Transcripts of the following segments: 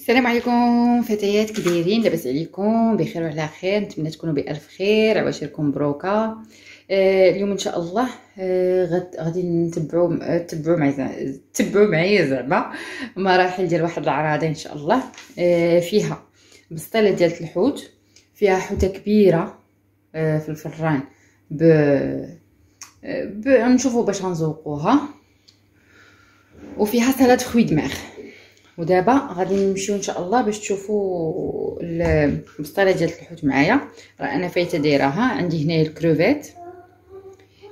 السلام عليكم فتيات، كي دايرين؟ لاباس عليكم؟ بخير وعلى خير. نتمنى تكونوا بالف خير. عواشركم مبروكه. اليوم ان شاء الله غادي تبعوا معايا زعما مراحل ديال واحد العراضه ان شاء الله. فيها بسطيله ديال الحوت، فيها حوته كبيره في الفران نشوفوا باش غنزوقوها، وفيها سلطه خوي دماغ. ودابا غادي نمشيو ان شاء الله باش تشوفوا البسطيله ديال الحوت معايا. راه انا فايته دايراها. عندي هنايا الكروفيت،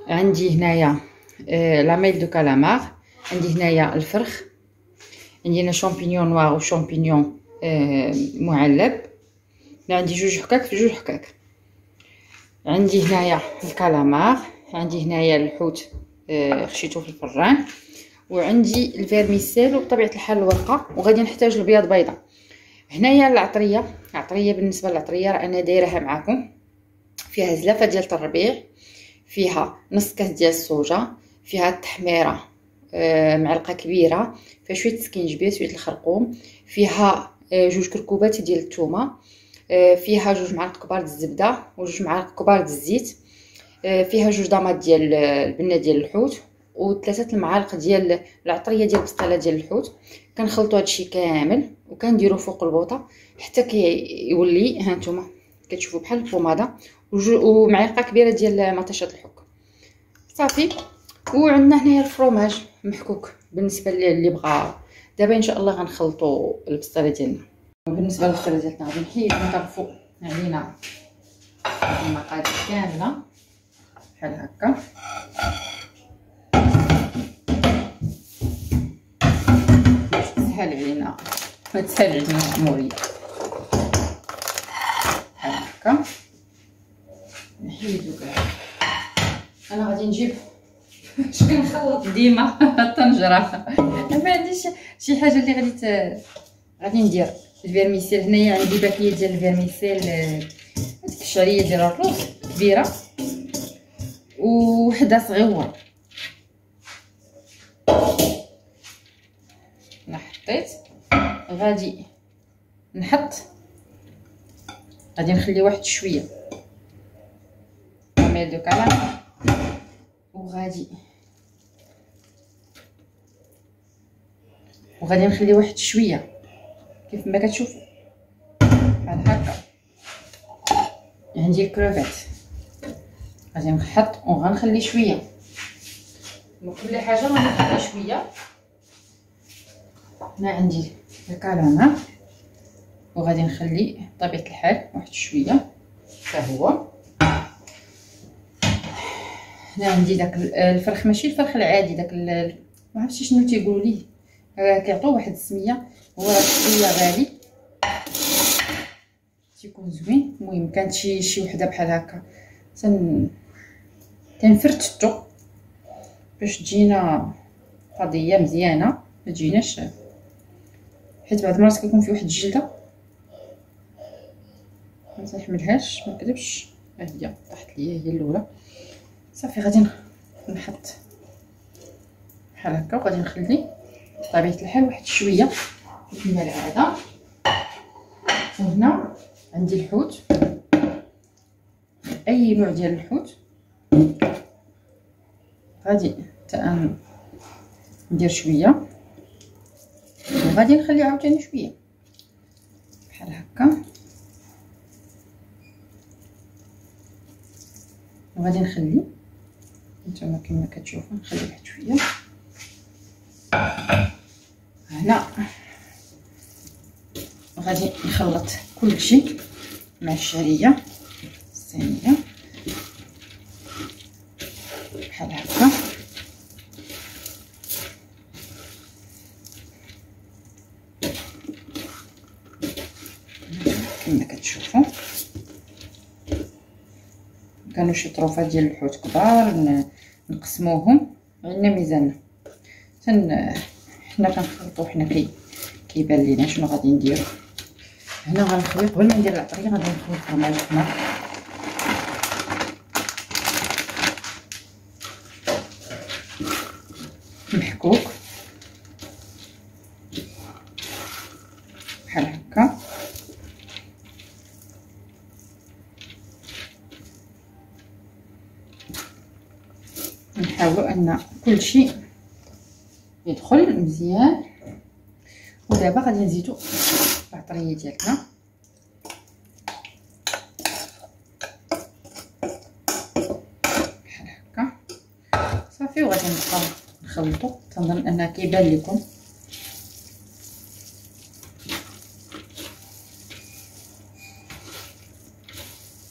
عندي هنايا لا ميل دو كالامار، عندي هنايا الفرخ، عندي هنا شامبينيون نوار وشامبينيون معلب، عندي جوج حكاك في جوج حكاك. عندي هنايا الكالامار، عندي هنايا الحوت خشيتو في الفران، وعندي الفيرميسيل وبطبيعه الحال الورقه، وغادي نحتاج البياض بيضه. هنايا العطريه بالنسبه للعطريه راه انا دايرها معكم. فيها زلافه ديال الربيع، فيها نص كاس ديال الصوجه، فيها التحميره معلقه كبيره، فيها شويه سكينجبير، شويه الخرقوم، فيها جوج كركوبات ديال الثومه، فيها جوج معالق كبار د الزبده وجوج معالق كبار د الزيت، فيها جوج ضمات ديال البنه ديال الحوت، وثلاثه المعالق ديال العطريه ديال البسطيله ديال الحوت. كنخلطوا هادشي كامل وكنديروا فوق البوطه حتى كيولي هانتوما كتشوفوا بحال البوماده، ومعلقه كبيره ديال مطيشه الحك صافي. وعندنا هنايا الفرomاج محكوك بالنسبه اللي بغا. دابا ان شاء الله غنخلطوا البسطيله ديالنا. بالنسبه للبسطيله ديالنا غادي نحيدو نطرفوا علينا المقادير كامله بحال هكا. تسهل علينا المأمورية بحال هكا. نحيدو كاع. انا غادي نجيب اش كنخلط ديما الطنجره. ما عنديش شي حاجه اللي غادي ندير. الفيرميسيل هنايا عندي باكيه ديال الفيرميسيل، هذيك الشعريه ديال الرز كبيره وحده صغيره. انا حطيت، غادي نحط، غادي نخلي واحد شويه ميل دو كالامار، وغادي نخلي واحد شويه كيف ما كتشوفوا بحال هكا. عندي الكروفيت غادي نحط وغنخلي شويه، وكل حاجه غادي نخلي شويه. هنا عندي الكالامار وغادي نخلي بطبيعه الحال واحد شويه حتى هو. هنا عندي داك الفرخ، ماشي الفرخ العادي، داك ما عرفتش شنو تيقولوا ليه، كيعطوه واحد السميه، هو راه شويه غالي تيكون زوين. المهم كانت شي وحده بحال هكا تنفرتتو باش تجينا قضيه مزيانه، ما تجيناش حيت بعض المرات كيكون فيه واحد الجلده ما تنحملهاش، ما نكذبش. ها هي طاحت ليا، هي الاولى صافي. غادي نحط بحال هكا وغادي نخلي بطبيعه الحال واحد شويه كما العاده. وهنا عندي الحوت، اي نوع ديال الحوت غادي ندير شويه وغادي نخلي عاوتاني شويه بحال هكا. وغادي نخلي نتوما كما كتشوفوا، نخلي واحد شويه هنا. غادي نخلط كلشي مع الشعريه الصينيه بحال هكا. كما كتشوفوا كانوا شي طروفات ديال الحوت كبار نقسموهم عندنا ميزاننا. حنا كنخلطوا، حنا كيبان لينا شنو غادي نديرو. هنا غنخوي قبل ما ندير العطريه غادي نخوي الفرماج احمر محكوك بحال نحاولوا ان كل شيء يدخل مزيان. ودابا غادي نزيدو العطريه ديالنا. بحال هكا صافي. وغادي نبقاو نخلطو. تنظن انها كيبان لكم.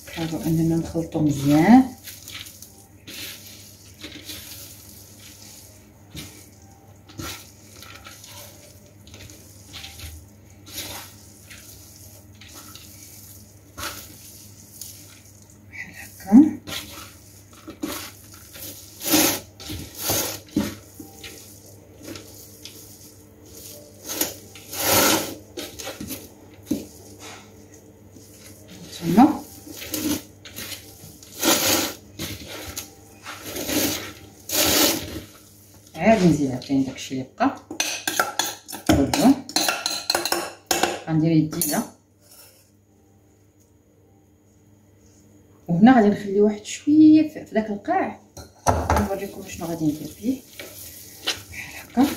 نحاولوا اننا نخلطو مزيان. ثم عاد نزيد عاوتاني داكشي اللي بقى كله. غندير يديده وهنا غادي نخلي واحد شويه في داك القاع. نوريكم شنو غادي ندير فيه. بحال هكا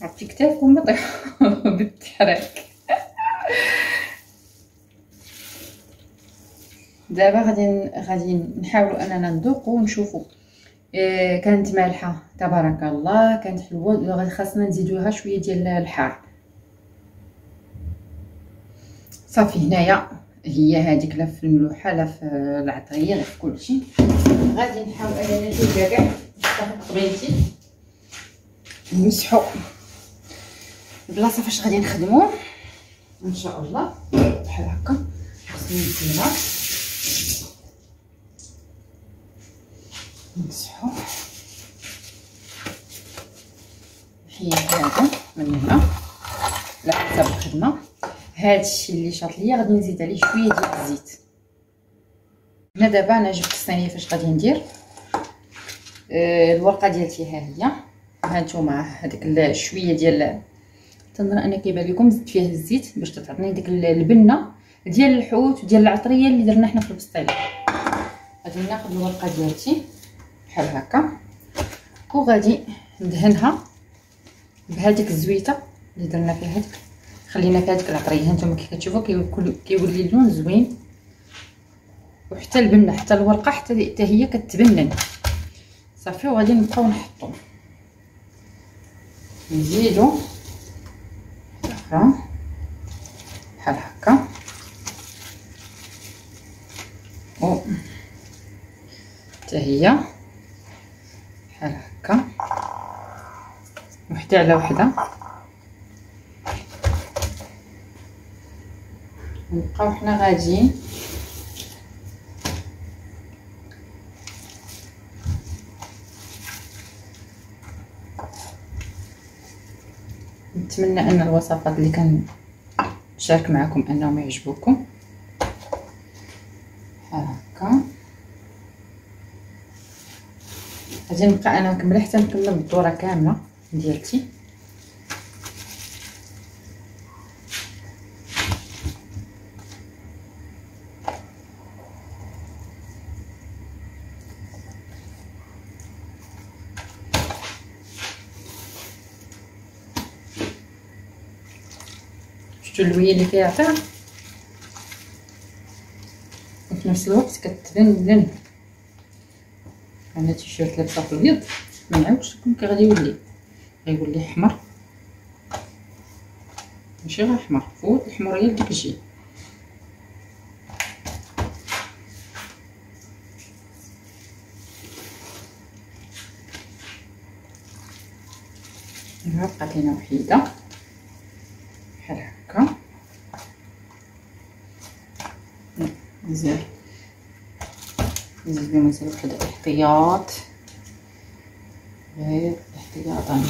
عرفتي كتافكم بطيحوا بالتحرك. دابا غادي نحاولوا اننا نذوقوا ونشوفوا. كانت مالحه تبارك الله، كانت حلوه. غادي خاصنا نزيدوا لها شويه ديال الحار. صافي. هنايا هي هذيك لا في الملوحه لا في العطريه لا في كلشي. غادي نحاول اننا ندير كاع بغيتي نمسحوا البلاصه فاش غادي نخدموا ان شاء الله. بحال هكا خصني نديرها نمسحوا. نحيد هذا من هنا على حسب الخدمه. هذا الشيء اللي شاط ليا غادي نزيد عليه شويه ديال الزيت. هنا دابا انا جبت الصينيه فاش غادي ندير الورقه ديالتي. ها هي. ها نتوما هذيك شويه ديال تنظن انا كيبان لكم زدت فيها الزيت باش تعطيني ديك البنه ديال الحوت وديال العطريه اللي درنا حنا في البسطيله. غادي ناخذ الورقه ديالتي بحال هكا وغادي ندهنها بهذيك الزويته اللي درنا فيها هذيك. خلينا فيها هذيك العطريه. هانتوما كي كتشوفوا كيولي اللون زوين. وحتى البنه حتى الورقه حتى هي كتبنن. صافي. وغادي نبقاو نحطو نزيدو اخرى بحال هكا و حتى هي بحال هكا وحده على وحده. نبقاو حنا غاديين نتمنى ان الوصفات اللي كنشارك معكم انهم يعجبوكم. بحال هكا غادي نبقى انا مكمله حتى نكمل الدوره كامله ديالتي. شفتوا اللويه اللي كيعطيها وفي نفس الوقت كتبان. انا تيشيرت لابسه في الابيض ما نعاودش لكم كي غيولي احمر. ماشي غير احمر، فوت الحمريه اللي كتجي. بقات لينا وحيده بحال هكا. مزيان نزيدو مازال واحد الاحتياط غير احتياطا.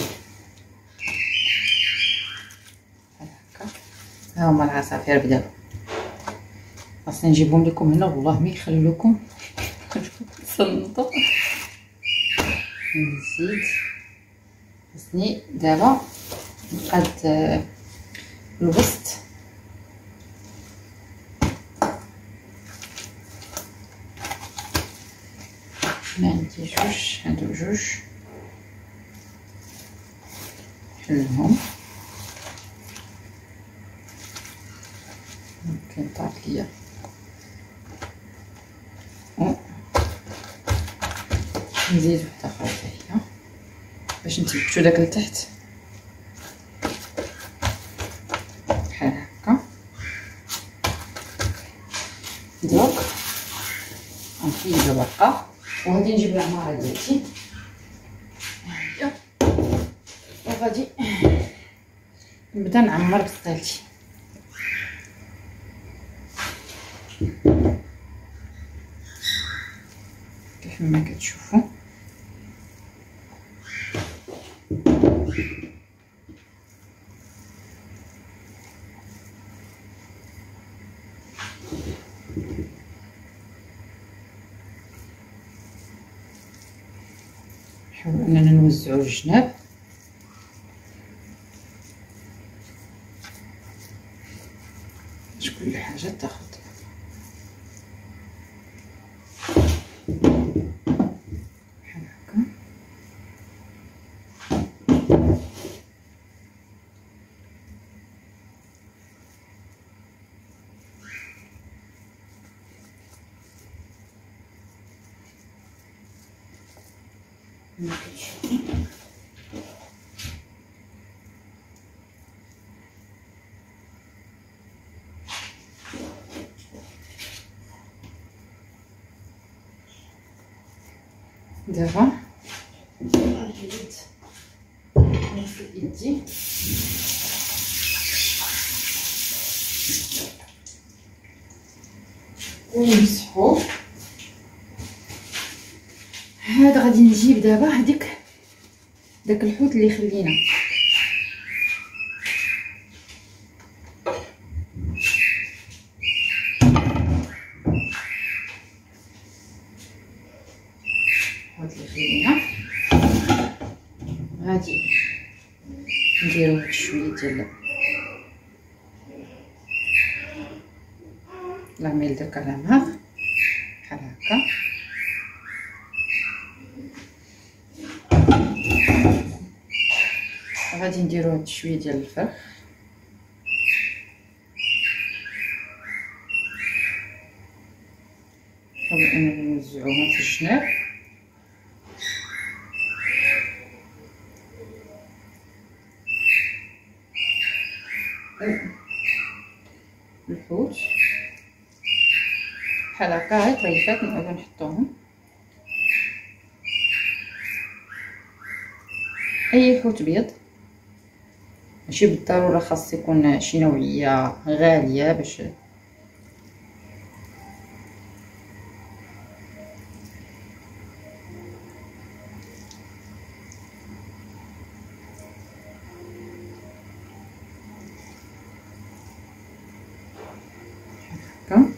بحال هكا. ها هما العصافير بداو خاصني نجيبهم لكم هنا والله ما يخلو لكم تصنتوا. نزيد خاصني دابا نقاد الوسط. هنا عندي جوج، هادو جوج نحلهم. ممكن طاط ليا نزيد وحده اخرى هي باش نثبتو داك لتحت بحال هكا. دروك غنفيدو الورقه وغادي نجيب العماره ديالتي هي وغادي نبدا نعمر بسطيلتي. كيف ما كتشوفوا نحاول اننا نوزعوا الجناب باش كل حاجه تاخذ. بحال هكا كما كتشوفوا. دابا غنزيد نغسل يدي ونمسحو. هذا غادي نجيب دابا داك الحوت اللي خلينا غادي نديرو واحد شويه ديال لاميل دو كالامار بحال هكا. غادي نديرو هاد شويه ديال الفرخ نحاولو اننا نوزعوهم في الجناب. الحوت بحال هكا هاي طريفات نعاودو نحطوهم. اي حوت بيض ماشي بالضروره خاص يكون شي نوعيه غاليه باش هكا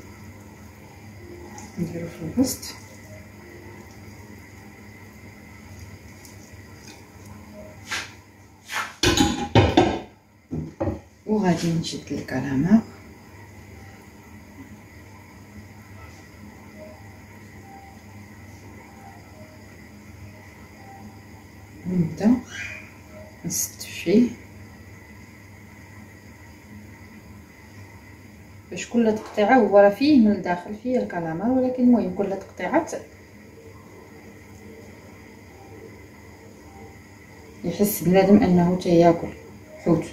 نديرو في الوسط. وغادي نشد الكلامه ونبدا نسد فيه باش كل تقطيعه هو راه فيه من الداخل فيه الكلامه، ولكن المهم كل تقطيعه يحس بنادم انه تياكل حوت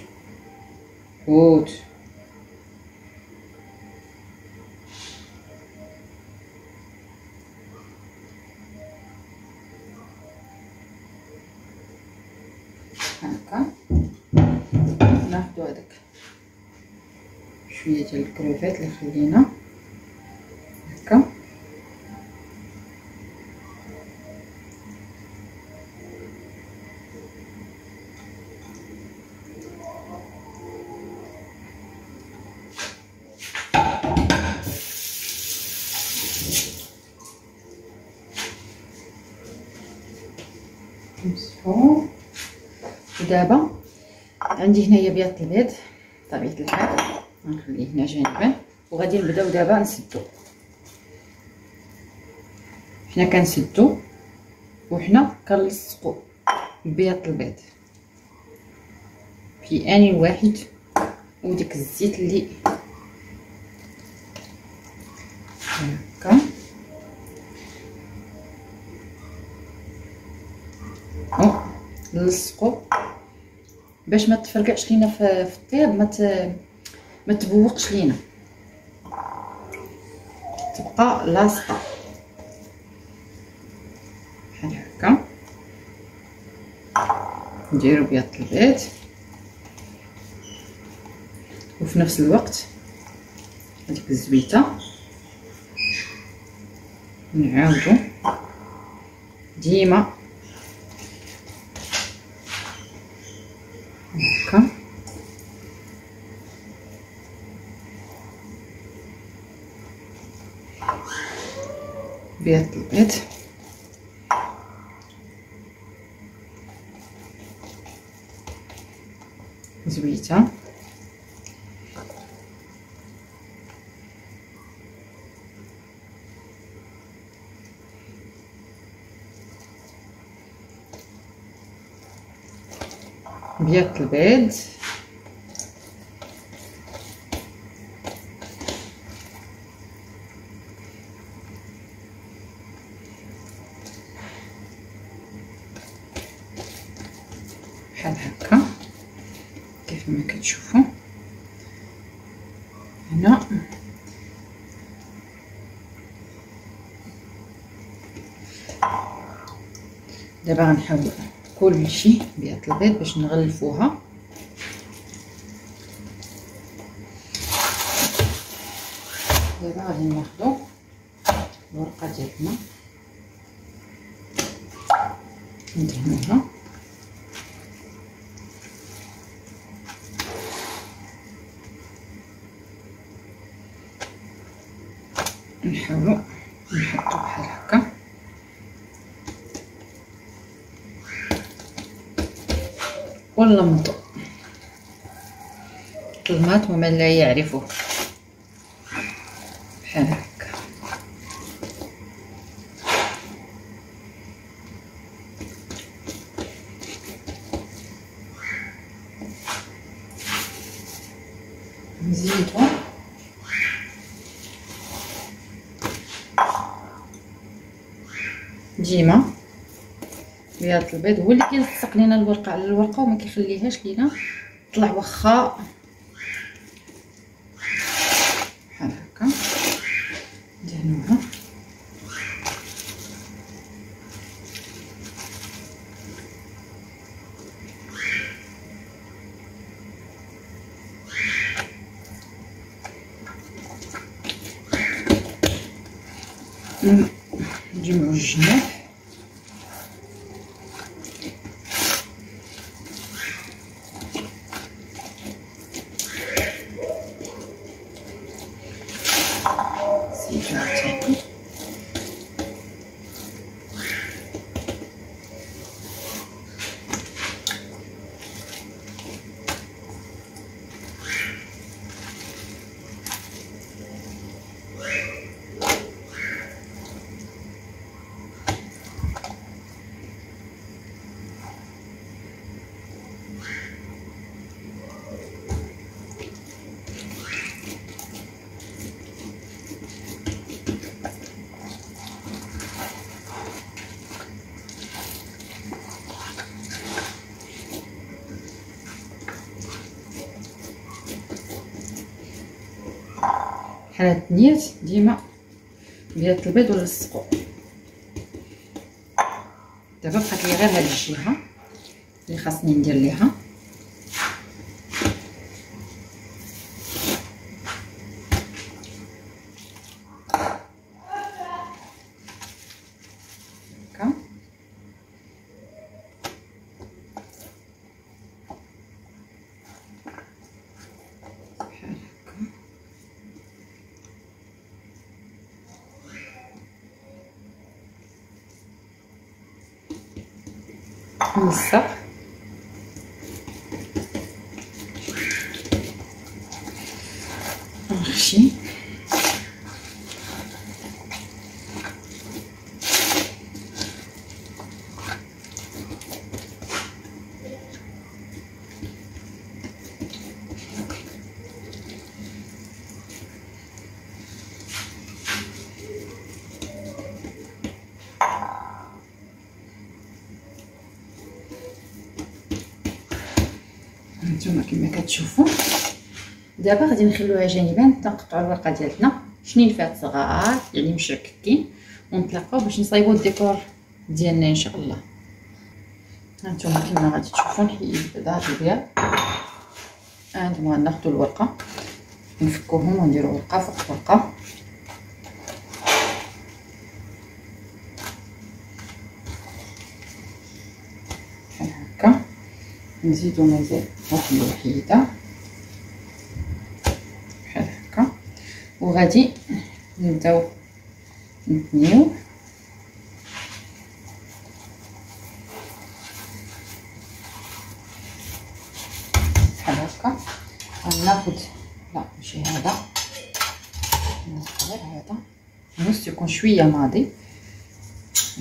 هكا. ناخدو هذاك شويه ديال الكروفيت اللي خلينا هكا ودابا عندي هنايا بياض البيض بطبيعه الحال غنخليه هنا جانبا، وغادي نبداو دابا نسدو. حنا كنسدو وحنا كنلصقو بياض البيض في اني واحد، وديك الزيت اللي هكا نلصقو باش ما تفرقعش لينا في الطياب، ما تبوقش لينا، تبقى لاصقه بحال هكا. نديرو بياض البيض وفي نفس الوقت هذيك الزويته نعاودو ديما هكا بياض البيض زويته بياض البيض بحال هكا كيف ما كتشوفوا هنا. دابا غنحاول كلشي بياض البيض باش نغلفوها. دابا غادي ناخدو الورقه ديالنا ندهنوها نحاولوا نحطو بحال هكا ونلمطو الماط ومن لا يعرفه بحال هكا. نزيدو ديما بياض البيض هو اللي كيلصق لينا الورقه على الورقه وما كيخليهاش لينا طلع واخا بحال هكا. ندهنوها نجمعو الجناح بحال هاد النيات ديما بياض البيض ونلصقو. دابا بقات لي غير هاد الجهه اللي خاصني ندير ليها هكا. بحال هكا نلصق هانتوما كما كتشوفوا. دابا غادي نخلوها جانبا حتى نقطعوا الورقه ديالتنا شنيفات صغار يعني مشرككين، ونطلقوا باش نصايبوا الديكور ديالنا ان شاء الله. هانتوما كما غادي تشوفوا نحيد هاد البيض. هانتوما غناخذوا الورقه نفكوهم ونديروا ورقه فوق ورقه. بحال هكا. نزيدو مازال واحد الوحيده بحال هكا، وغادي نبداو نثنيو بحال هكا. غناخد لا ماشي هذا، ناخد غير هذا نص يكون شويه ماضي.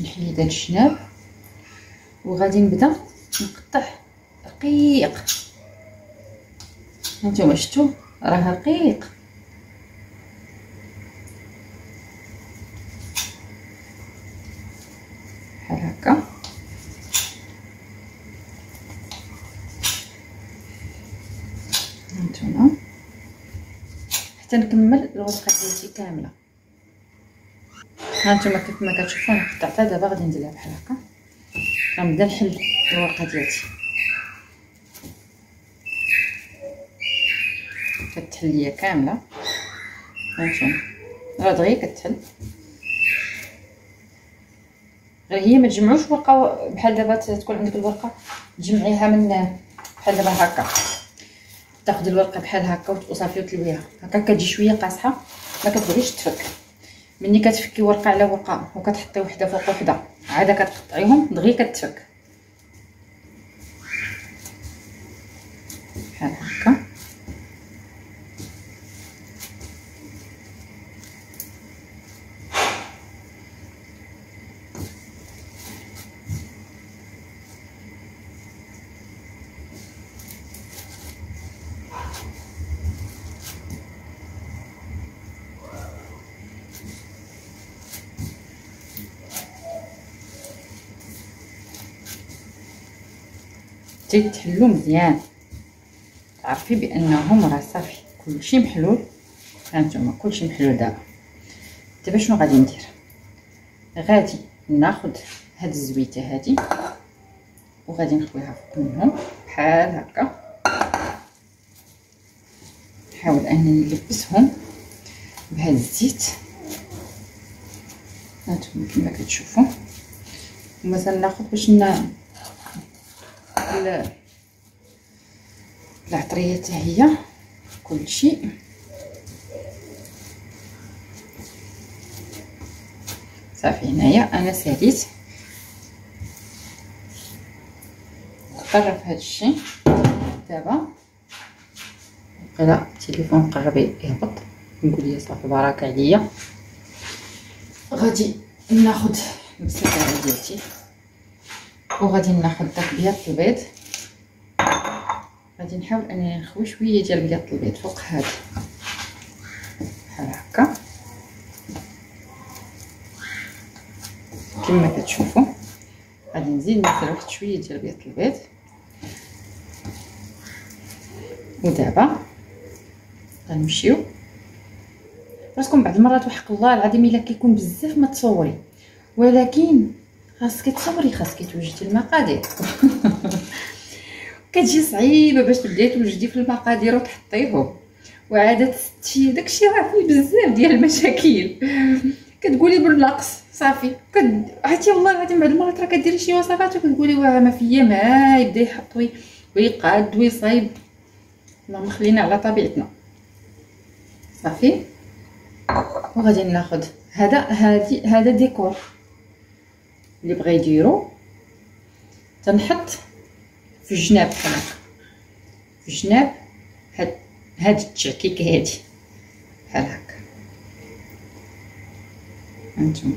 نحيد هاد الشناب وغادي نبدا نقطع رقيق. هانتوما شفتوا راه رقيق. بحال هكا. هانتوما حتى نكمل الورقه ديالتي كامله. هانتوما كيف ما كتشوفوا انا قطعتها. دابا غادي نديرها بحال هكا. غنبدا نحل الورقه ديالتي. كتحل ليا كامله. هانتوما راه دغيا كتحل، غير هي ما تجمعوش ورقه بحال دابا تكون عندك الورقه تجمعيها من بحال دابا هكا. تاخذ الورقه بحال هكا وصافي وتلويها هكا كتجي شويه قاصحه ما كتبغيش تفك. ملي كتفكي ورقه على ورقه وكتحطي وحده فوق وحده عاده كتقطعيهم دغيا كتفك بحال هكا. تحلو مزيان تعرفي بانهم راه صافي كلشي محلول. هانتوما كلشي محلول. دابا شنو غادي ندير؟ غادي ناخذ هاد الزويته هادي وغادي نخويها فوق منهم بحال هكا. نحاول انني نلبسهم بهاد الزيت. هانتوما كما كتشوفوا. ومازال ناخذ باش العطريه حتى هي كلشي. صافي هنايا انا ساليت قرب هذا الشيء. دابا بقى التليفون قرب يهبط نقول لي صافي بارك عليا. غادي ناخذ المسكره ديالتي وغادي ناخذ داك بيض البيض. غادي نحاول انني نخوي شويه ديال بيض البيض فوق هذا بحال هكا كما كتشوفوا. غادي نزيد ندير واحد شويه ديال بيض البيض. ودابا غنمشيو. راسكم بعض المرات وحق الله العظيم الا كيكون بزاف ما تصوري، ولكن خاصك تصوري، خاصك توجدي المقادير. كتجي صعيبه باش تبداي توجدي في المقادير وتحطيهم، وعاده ستي داكشي راه فيه بزاف ديال المشاكل. كتقولي بالنقص صافي عرفتي والله العظيم بعض المرات راه كديري شي وصفات وكتقولي واه ما فيا ما يبدا يحط ويقاد ويصايب. اللهم خلينا على طبيعتنا صافي. وغادي ناخذ هذا ديكور اللي بغا يديرو تنحط في الجناب بحال هكا، في الجناب هاد التشكيك هادي بحال هكا. هانتوما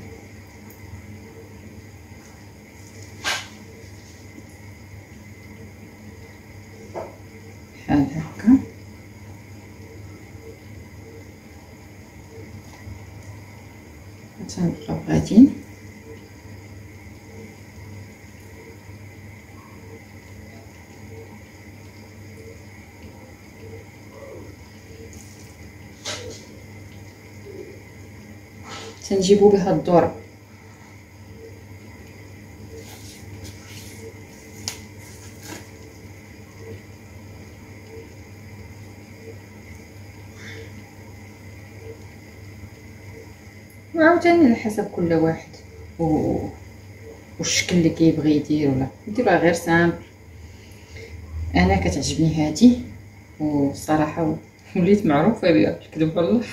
بحال هكا. تنبقاو غاديين تنجيبو بها الذره. وعاوتاني على حسب كل واحد والشكل اللي كيبغي يدير، ولا ديروها غير سامبل. انا كتعجبني هذه، والصراحه وليت معروفه بها، الكذب والله.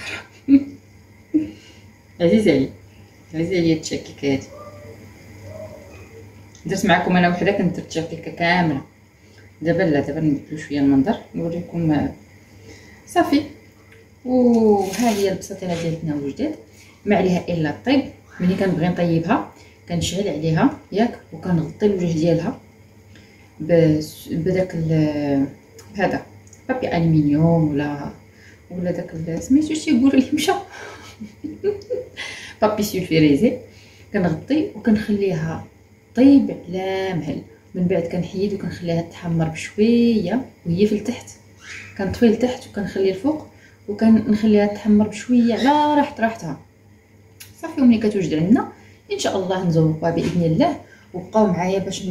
عزيزه عليا التشكيك هذه. درت معكم انا وحده كنت درت التشكيكه كامله. دابا لا، دابا نبدلو شويه المنظر نوريكم صافي. وها هي البساطيله ديالتنا وجدات، ما عليها الا الطيب. ملي كنبغي نطيبها كنشعل عليها ياك، وكنغطي الوجه ديالها بداك هذا بابي الومنيوم ولا داك سميتو تيقول اللي مشى بابي سولفيريزي. كنغطي وكنخليها طيب على مهل. من بعد كنحيد وكنخليها تحمر بشويه وهي في التحت. كنطفي لتحت وكنخلي الفوق، وكنخليها تحمر بشويه على راحتها صافي. وملي كتوجد عندنا ان شاء الله نزوقها باذن الله. وبقاو معايا باش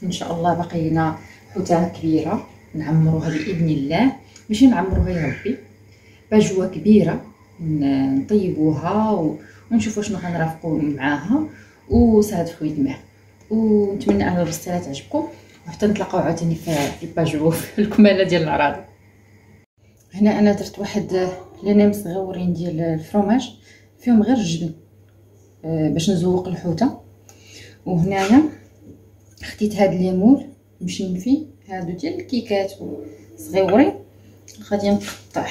ان شاء الله باقي لنا حوته كبيره نعمروها باذن الله. ماشي نعمروها يا ربي، باجوه كبيره نطيبوها ونشوفوا شنو غنرافقوا معاها. وسعد خويا دماغ، ونتمنى ان البسطيله تعجبكم، وحتى نتلاقاو عاوتاني في الباجو في الكماله ديال العراض. هنا انا درت واحد لانام صغيورين ديال الفرomاج فيهم غير الجبن باش نزوق الحوته. وهنايا خديت هاد الليمون مشنفي، هادو ديال الكيكات صغيورين، غادي نقطع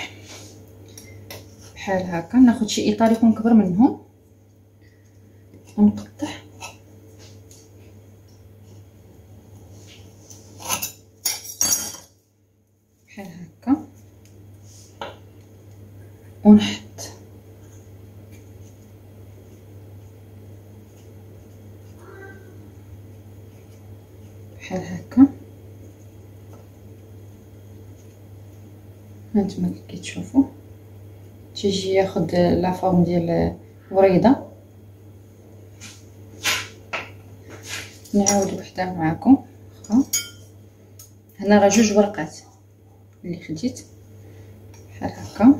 بحال هكا. ناخذ شي اطار يكون كبر منهم ونقطع بحال هكا، ونحط بحال هكا. هانتوما كي تشوفوا تيجي ياخد لا فورم ديال وريضه. نعاود وحده معكم اخرى. هنا راه جوج ورقات اللي خديت بحال هكا.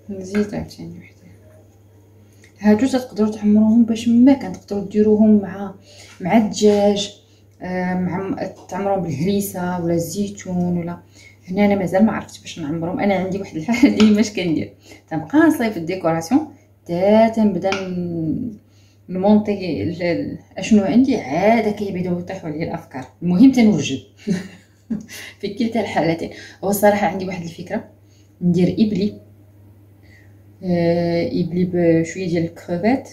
نزيد عاوتاني وحده. هادو تقدروا تعمروهم باش ما كان، تقدروا ديروهم مع الدجاج، مع تعمروهم بالهريسه ولا الزيتون ولا. هنا انا مازال ما عرفتش باش نعمرهم. انا عندي واحد الحاجه ديما اش كندير، تنبقى نصايب الديكوراسيون حتى تنبدا نمونطي اشنو عندي، عاده كيبداو يطيحوا عليا الافكار. المهم تنوجد في كلتا الحالتين. هو الصراحه عندي واحد الفكره، ندير ابلي بشويه ديال الكروفيت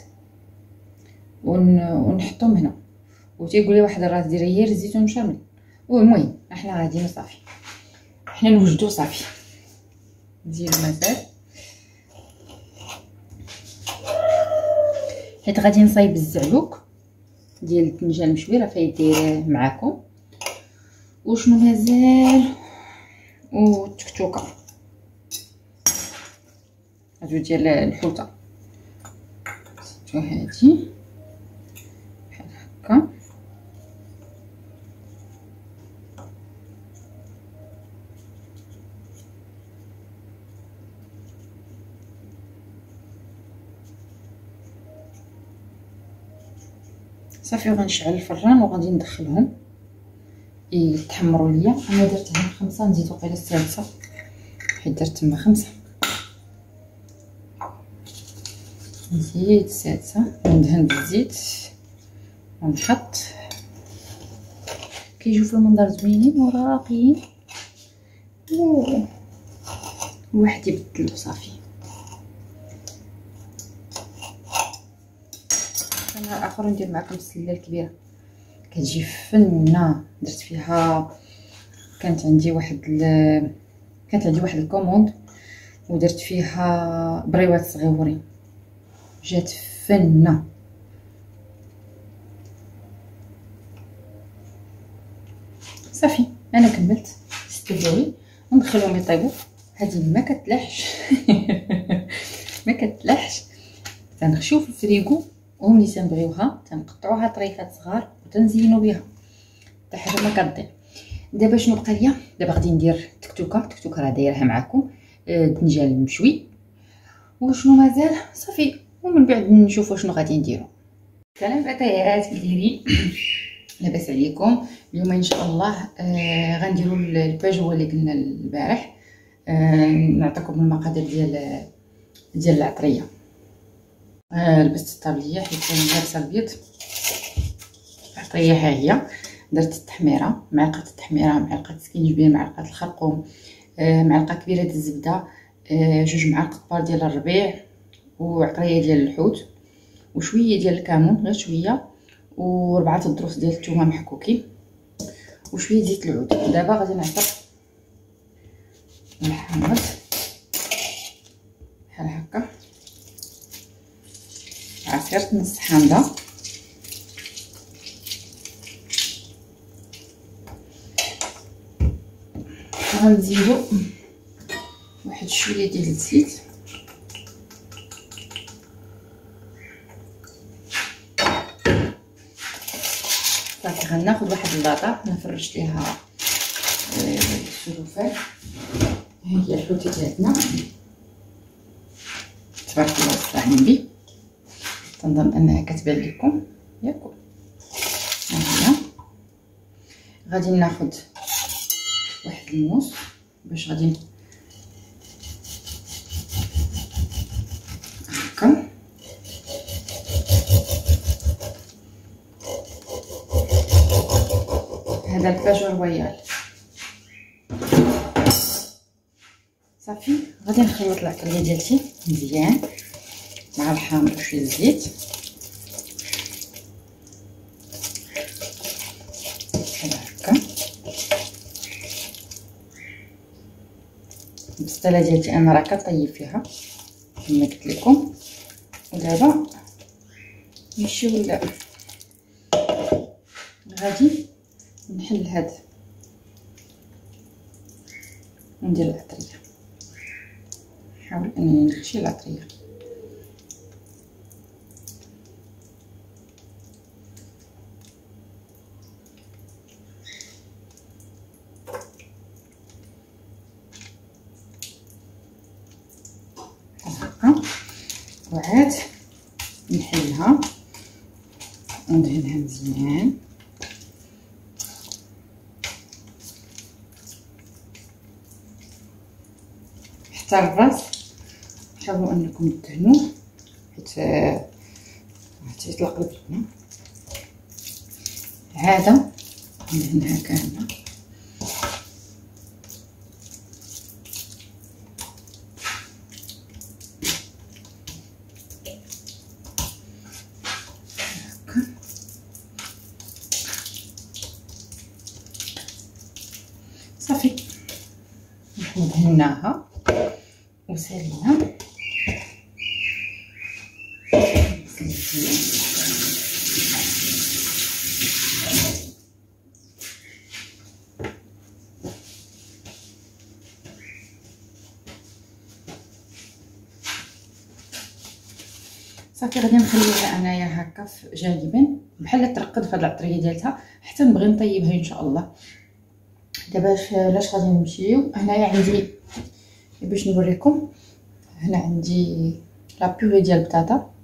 ونحطهم هنا. وتيقول لي واحد الراس ديري غير الزيتون مشامل. المهم احنا غاديين صافي، احنا نوجدو صافي. نزيد مازال حيت غادي نصايب الزعلوك ديال الطنجره المشوي، راه فايديره معاكم. وشنو مازال؟ والتكتوكه هادو ديال الحوته. هادي بحال هكا. صافي غنشعل الفران وغادي ندخلهم يتحمروا ليا. انا درت هنا 5، نزيد وقيله 6 حيت درت تما 5. نزيد 6، ندهن بالزيت ونحط. كيجيو في المنظر زوينين وراقيين. واحد يبدلو صافي. انا اخر ندير معكم السله الكبيره كتجي فنه. درت فيها كانت عندي واحد الكوموند ودرت فيها بريوات صغيورين، جات فنه. صافي انا كملت استوي وندخلهم يطيبوا. هذه ما كتلاحش ما كتلاحش. تنخشيو في الفريغو وملي تنبغيوها تنقطعوها طريفات صغار وتنزينوا بها حتى حاجه ما كتضيع. دابا شنو بقى ليا؟ دابا غادي ندير التكتوكه راه دايرها معكم، الدنجال مشوي وشنو مازال صافي، ومن بعد نشوفوا شنو غادي نديرو. سلام فتيات بليري لاباس عليكم؟ اليوم ان شاء الله غنديروا الباجو اللي قلنا البارح. نعطيكم المقادير ديال العطريه. لبست الطابليه حيت لابسه البيض. العطريه ها هي، درت التحميره، معلقه التحميره، معلقه سكينجبير، معلقه الخرقوم، معلقه كبيره ديال الزبده، 2 معالق كبار ديال الربيع، وعطريه ديال الحوت، وشويه ديال الكمون غير شويه، و4 الضروس ديال الثومه محكوكين، وشويه زيت العود. دابا غادي نعصر الحامض بحال هكا، عصيرت نص حامضه، غنزيدو واحد شويه ديال الزيت، صافي غناخذ واحد اللاطه نفرش ليها الشرفات. ها هي الحوته ديالنا تبارك الله وسع عندي، تنظن انها كتبان لكم ياكم. ها هي غادي ناخذ واحد الموس باش غادي هكا هذا الباجو رويال. صافي غادي نخلط العطريه ديالتي مزيان مع الحامض وشويه الزيت بحال هكا. البسطيله ديالتي انا راه كنطيب فيها كما قلت لكم. ودابا نمشيو غادي نحل هاد وندير العطريه، نحاول انني نخشي العطريه. هكا وعاد نحلها وندهنها مزيان حتى الراس. حاولوا انكم تدهنوه حيت يتلقلب لنا. هذا ندهنها كامله. صافي دهناها وسالينا. صافي غادي نخليها انايا هكا في جانبا بحال ترقد في هاد العطريه ديالتها حتى نبغي نطيبها ان شاء الله. دابا لاش غادي نمشيو؟ هنايا عندي باش نوريكم، هنا عندي لا بيوري ديال البطاطا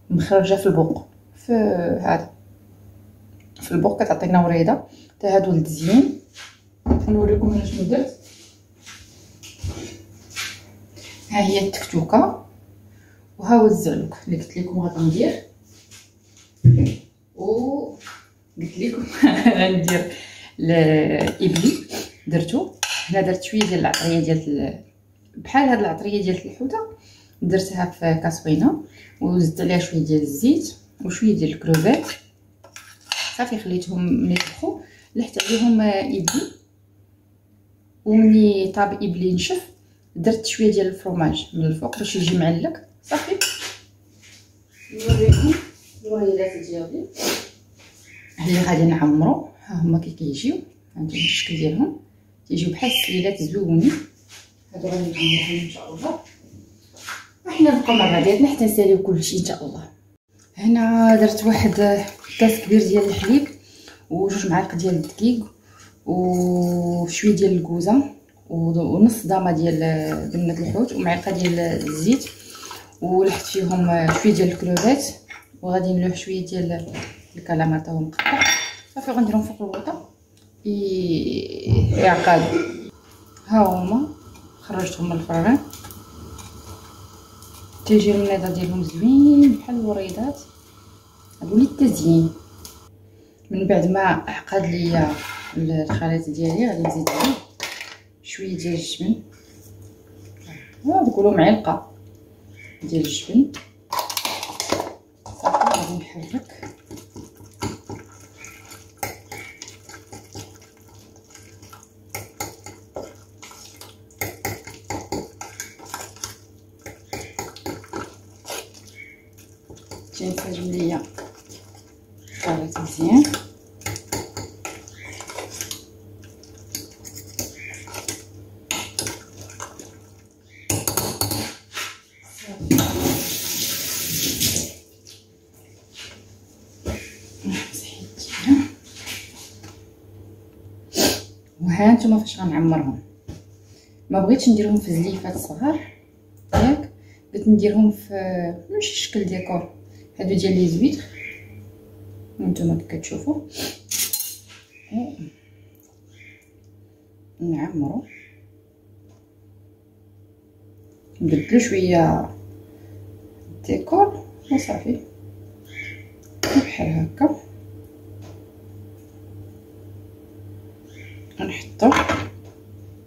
مخرجه في البوق، في هذا في البوق كتعطينا وريده حتى هادو للتزيين. نوريكم انا شنو درت. ها هي التكتوكه وها هو الزعلوك اللي قلت لكم غادي ندير، و قلت لكم غندير الابلي درتو. هنا درت شويه ديال العطريه ديال بحال هاد العطريه ديال الحوته، درتها في كاسوينه وزدت عليها شويه ديال الزيت وشويه ديال الكروفيت. صافي خليتهم ملي طبخوا لحت عليهم ابلي، ومني طاب ابلي نشف درت شويه ديال الفرماج من الفوق باش يجي معلق. صافي نوريكم الوريدات ديالي اللي غادي نعمرو. ها هما كيجيو، هانتوما الشكل ديالهم تيجيو بحال السليلات زوينين. هادو غادي نعمروهم ان شاء الله، وحنا نبقاو مع بعضياتنا حتى نساليو كلشي ان شاء الله. هنا درت واحد كاس كبير ديال الحليب وجوج معالق ديال الدقيق وشويه ديال الكوزه ونص ضامه ديال بنه الحوت ومعلقه ديال الزيت، ولحت فيهم شويه ديال الكروفيت، وغادي نلوح شويه ديال الكالامار تا هو مقطع. صافي غنديرهم فوق الغوطه يعقدوا. ها هما خرجتهم من الفران، تيجي المناضه ديالهم زوين بحال الوريدات. هادو لي التزيين. من بعد ما عقد ليا الخليط ديالي غادي نزيد عليه شويه ديال الجبن، نقولوا معلقه ديال الجبن. صافي غادي نحرك تينسجم ليا الخليط مزيان. وها نتوما فاش غنعمرهم. ما بغيتش نديرهم في زليفات صغار ياك، بغيت نديرهم في ماشي شكل ديكور. هادو ديال لي زويتر نتوما كي كتشوفوا. نعمرو نبدلو شويه الديكور وصافي بحال هكا. غنحطو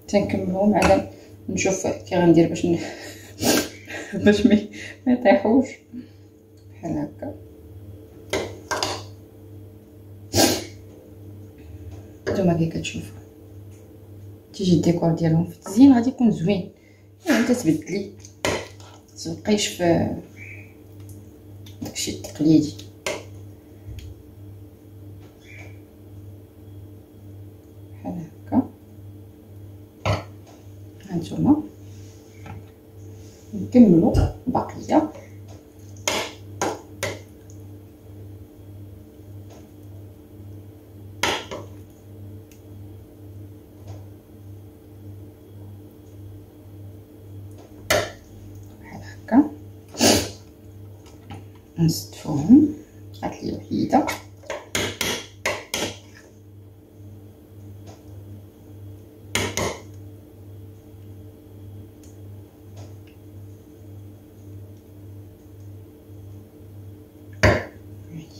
تنكملوهم عاد نشوف كي غندير باش ما يطيحوش بحال هكا. نتوما كي كتشوفوا تيجي الديكور ديالهم في التزيين غادي يكون زوين. انت تبدلي متبقايش في داكشي التقليدي. بحال هكا. هانتوما نكملوا البقيه. هكا نستفوهم. هات لي وحيده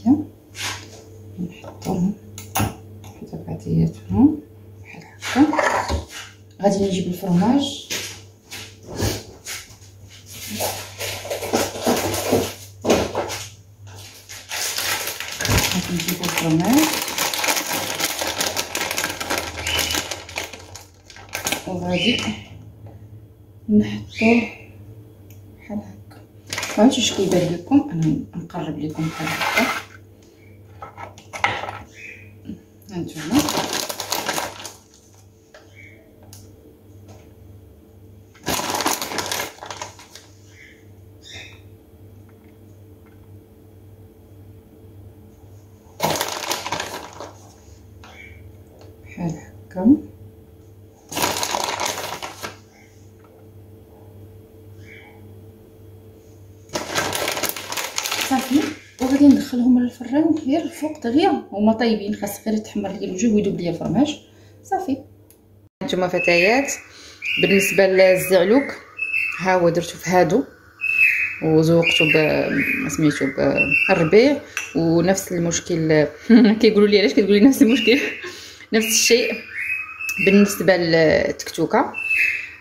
هي نحطهم حتى بعضياتهم بحال هكا. غادي نجيب الفرماج نجيبو الفرماج وغادي نحطوه بحال هكا. معرفتش واش كيبان لكم، انا نقرب لكم بحال هكا. هانتوما بحال هكا. صافي وغادي ندخلهم للفران غير الفوق دغيا هما طايبين. خاص غير تحمر ليا الوجه ويذوب ليا الفرماج صافي. نتوما فتيات بالنسبه للزعلوك ها هو درتو في هادو وزوقته سميتو بالربيع ونفس المشكل. كيقولوا لي علاش كتقولي نفس المشكل؟ نفس الشيء بالنسبه للتكتوكه.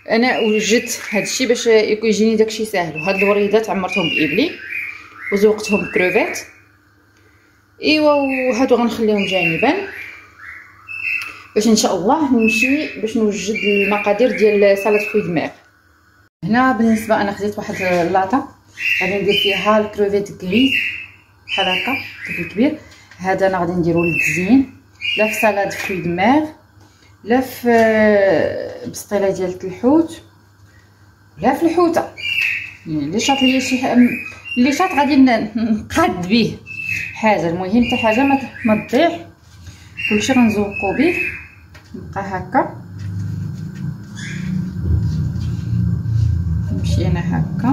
انا وجدت هذا الشيء باش يجيني داكشي ساهل. وهاد الوريدات عمرتهم بإبلي وزوقتهم بكروفيت. ايوا وهادو غنخليهم جانبا باش ان شاء الله نمشي باش نوجد المقادير ديال سلطه فوي دماغ. هنا بالنسبه انا خديت واحد اللاطه غادي ندير فيها الكروفيت كري بحال هكا داك الكبير. هذا انا غادي نديرو للتزيين، لا في سالاد فروي د مير، لا في بسطيله ديال الحوت، لا في الحوته. يعني اللي شاط ليا شي اللي شاط غادي نقاد به حاجه. المهم حتى حاجه ما تضيع، كلشي غنزوقو به. نبقى هكا نمشي انا هكا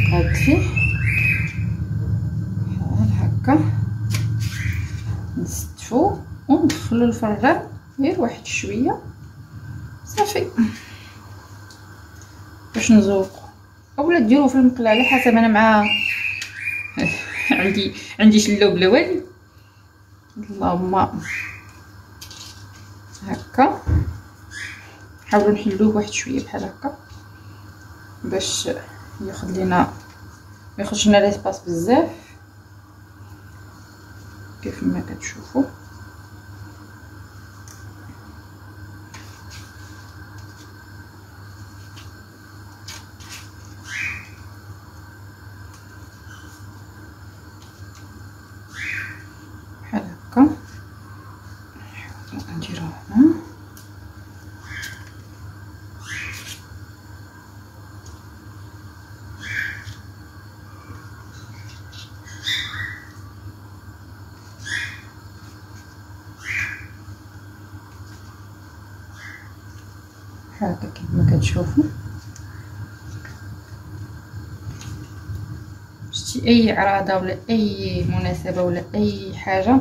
نقاد فيه بحال هكا، نستفو وندخلو الفران غير واحد شويه صافي باش نزوقو. اولا ديروه في المقله على حسب. انا مع عندي شلو بلا والو. اللهم هكا نحاولوا نحلوه واحد شويه بحال هكا باش ياخذ لينا ما ياخذش لنا ليسباس بزاف كيف ما كتشوفوا. بحال هكا نديروه هنا. هكا كيما كتشوفوا. شتي اي عراضه ولا اي مناسبه ولا اي حاجه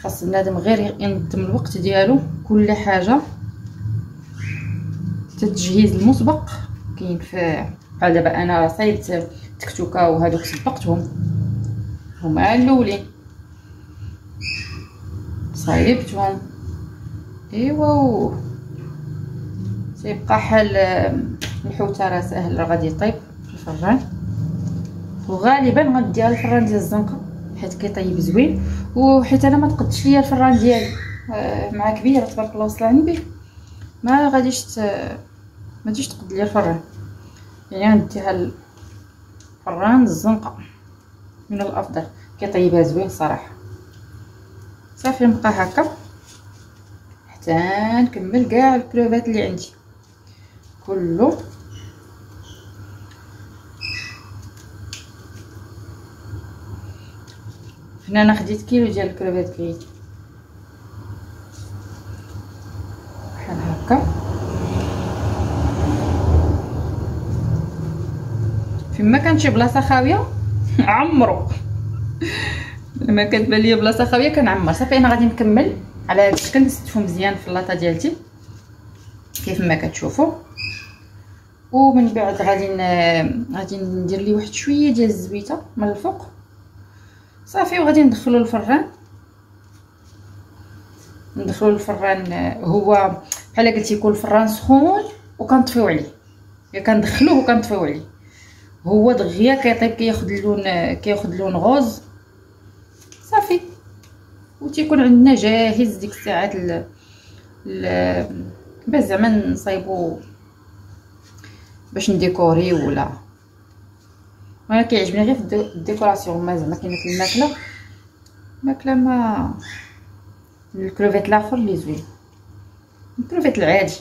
خاص بنادم غير ينظم الوقت ديالو. كل حاجه التجهيز المسبق كاين في بحال دابا انا صايبت تكتوكه وهذوك سبقتهم هما الاولين صايبتهم. ايوا تيبقى حال الحوته راه ساهل، راه غادي يطيب في الفران. وغالبا غنديها الفران ديال الزنقه حيت كيطيب زوين، وحيت انا ما تقدش ليا الفران ديالي مع كبيره تبارك الله وصلاني به، ما غاديش ما تجيش تقد ليا الفران. يعني غنديها الفران الزنقه من الافضل، كيطيبها زوين صراحه. صافي نبقى هكا حتى نكمل كاع الكروفات اللي عندي كله. هنا انا خديت كيلو ديال الكروفات كريت بحال هكا. فيما كانت شي بلاصه خاويه عمرو لما كتبان ليا بلاصه خاويه كنعمر. صافي انا غادي نكمل على هذا الشكل، نستفو مزيان في اللاطه ديالتي كيف ما كتشوفوا. ومن بعد غادي ندير ليه واحد شويه ديال الزويته من الفوق صافي. وغادي ندخلو الفران. ندخلو الفران هو بحال قلت يكون الفران سخون وكنطفيو عليه، يا كندخلوه وكنطفيو عليه. هو دغيا كيطيب كياخذ لون غوز صافي. وتيكون عندنا جاهز ديك الساعات باش زعما نصايبو باش نديكوري ولا. وانا كيعجبني غير في الديكوراسيون، ما زعما كاينه في الماكله ما الكروفيت الاخر اللي زوين، الكروفيت العادي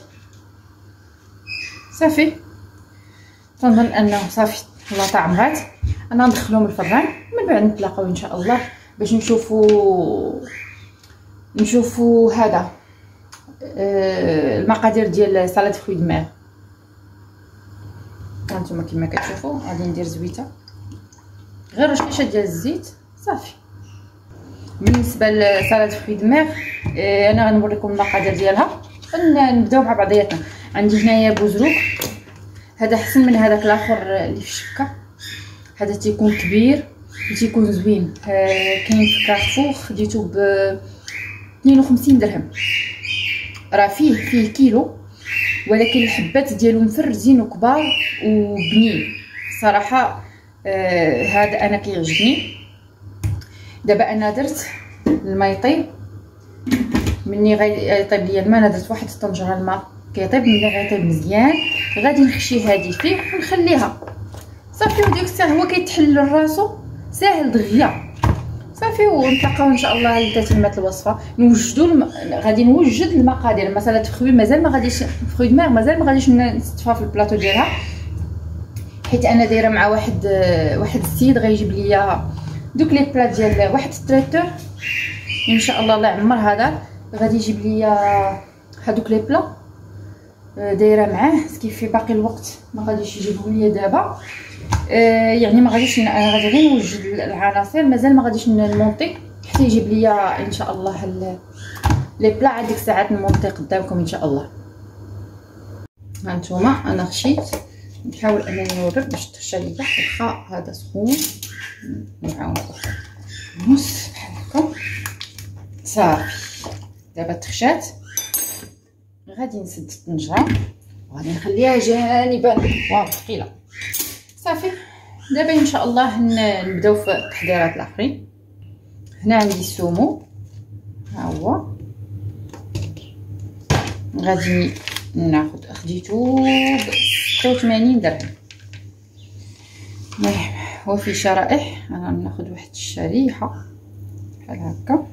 صافي. تنظن انه صافي اللاطه عمرات. انا ندخلهم الفران من بعد نتلاقاو ان شاء الله باش نشوفوا هذا المقادير ديال سالاد فروي د مير. هانتوما كما كتشوفوا غادي ندير زويته غير رشيشه ديال الزيت صافي. بالنسبه لسالاد فروي د مير انا غنوريكم المقادير ديالها. نبداو مع بعضياتنا. عندي هنايا بوزروك، هذا احسن من هذاك الاخر اللي في الشكه. هذا تيكون كبير وتيكون زوين. كاين في كارفور خديته ب 52 درهم. راه فيه كيلو، ولكن الحبات ديالو مفرزين وكبار وبنين صراحه. هذا انا كيعجبني. دابا انا درت الماء يطيب. مني غيطيب ليا الماء انا درت واحد طنجره الماء كيطيب. ملي غيطيب مزيان غادي نخشي هذه فيه ونخليها صافي. وديك الساعه هو كيتحل راسو ساهل دغيا صافي. ونتلاقاو ان شاء الله لتتمه الوصفه. نوجدوا غادي نوجد المقادير. مثلا الفخوي مازال ما غاديش، الفخوي دماغ مازال ما غاديش نستفها في البلاطو ديالها، حيت انا دايره مع واحد السيد غيجيب ليا دوك لي بلا ديال واحد التريتور ان شاء الله. الله يعمر هذا غادي يجيب ليا هذوك لي بلا، دايره معاه سكيفي باقي الوقت ما غاديش يجيبهم ليا دابا. يعني ما غاديش انا غادي غير نوجد العناصر، مازال ما غاديش نمونطي حتى يجيب ليا ان شاء الله لي بلا. عاد ديك الساعات نمونطي قدامكم ان شاء الله. ها نتوما انا خشيت نحاول انني نورك باش تخشى ليا، واخا هذا سخون نعاونكم نص بحال هكا صافي. دابا تخشات غادي نسد الطنجره وغادي نخليها جانبا. واو ثقيله صافي. دابا ان شاء الله نبداو في التحضيرات الاخرين. هنا عندي السومو ها هو، غادي ناخذ خديتو ب 86 درهم. المهم هو في شرائح، انا ناخذ واحد الشريحه بحال هكا.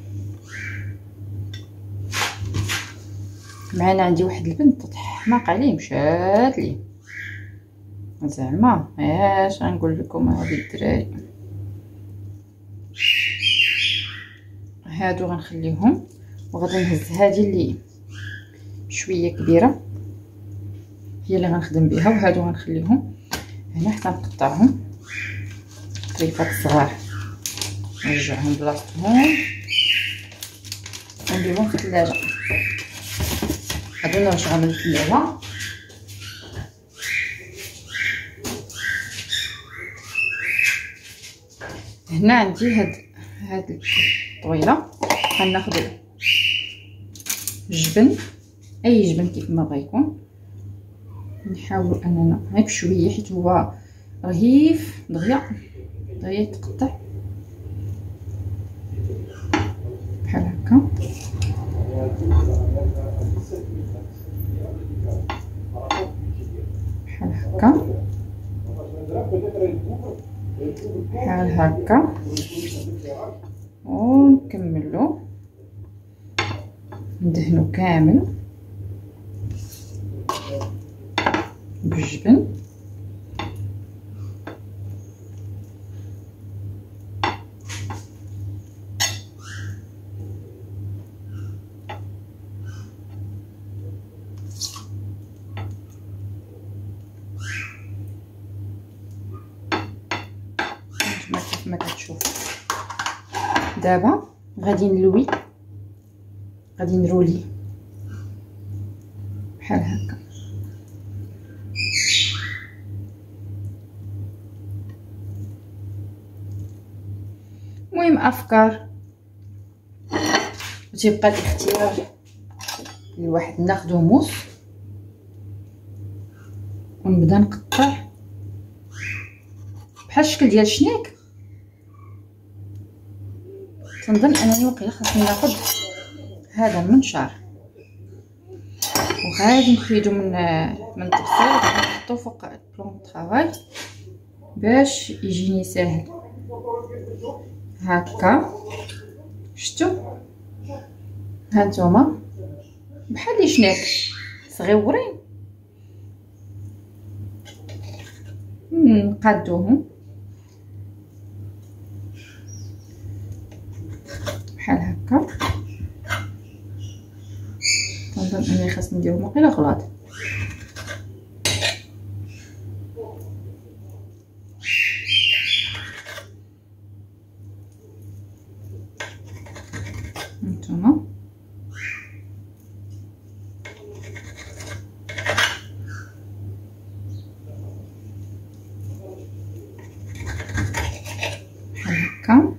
معنا عندي واحد البنت تحماق عليه مشات ليه زعما، اش غنقول لكم هاد الدراري هادو غنخليهم. وغادي نهز هادي اللي شويه كبيره هي اللي غنخدم بها، وهادو غنخليهم هنا حتى نقطعهم طريفات صغار نرجعهم بلاصتهم ونديرهم في الثلاجه. هادو نرجعهم للثلاجه. هنا عندي هاد الطويله غناخذ الجبن، اي جبن كيف ما بغا يكون. نحاول اننا غير بشويه حيت هو رهيف دغيا يتقطع بحال هكا. بحال هكا بحال هكا ونكملو ندهنو كامل بالجبن. كيف ما كتشوفوا دابا غادي نلوي، غادي نرولي بحال هكا. المهم افكار وتيبقى الاختيار لواحد. ناخذ موس ونبدا نقطع بحال الشكل ديال الشنيك. تنظن انني وقيلا خاصني ناخذ هذا المنشار وغادي نحيدو من التبصير ونحطو فوق البلون طرافاي باش يجيني ساهل هكا. شفتوا هانتوما بحال لي شناك صغيورين نقادوهم بحال هكا. كنظن اني خاصني نديرهم وقيلا غلاط. هانتوما بحال هكا.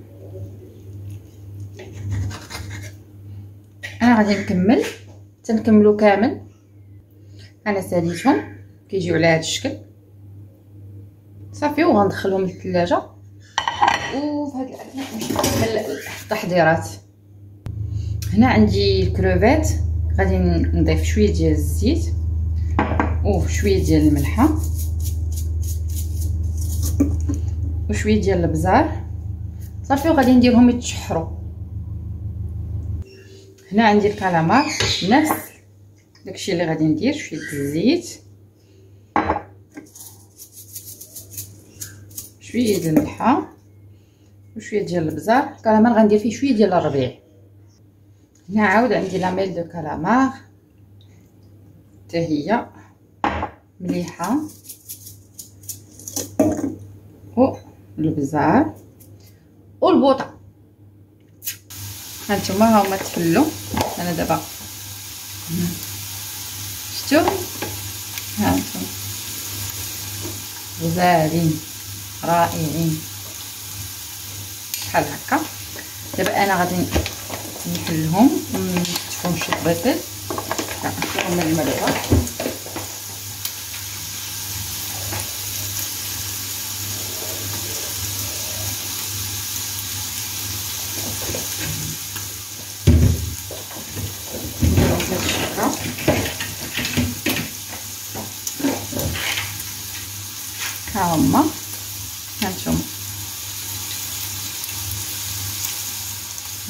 انا غادي نكمل تنكملو كامل. انا ساليتهم كيجيو على هذا الشكل صافي، وغندخلهم للثلاجه. وفي هذه الاثناء نمشي نكمل التحضيرات. هنا عندي الكروفيت، غادي نضيف شويه ديال الزيت وشويه ديال الملحه وشويه ديال البزار صافي، وغادي نديرهم يتشحروا. هنا عندي الكالامار نفس داكشي اللي غادي ندير، شويه الزيت، شويه ديال الملحه وشويه ديال البزار. الكالامار غندير فيه شويه ديال الربيع. هنا عاود عندي لاميل دو كالامار حتى هي مليحه، والبزار والبوطه. هانتوما هاهما تفلو. انا دابا شفتوا هانتوما غزالين رائعين بحال هكا. دابا انا غادي نحلهم ونكتفهم شي طبيطيط، نحطهم من المرقه. ها هما هانتوما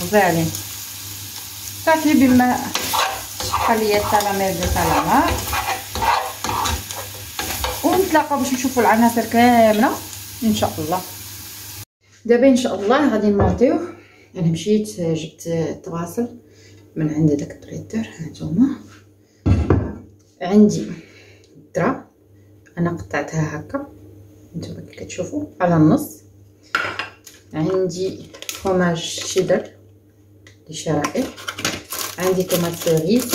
غزالين. صافي بما شحال ليا التلاميذ ديال الكالامار، ونتلاقاو باش نشوفوا العناصر كامله ان شاء الله. دابا ان شاء الله غادي نمونطيوه. انا مشيت جبت الطباصل من عند داك التريدور. هانتوما عندي الذره، انا قطعتها هكا نتوما كي كتشوفوا على النص. عندي فرماج شيدر للشرائح، عندي طوماط سيريس،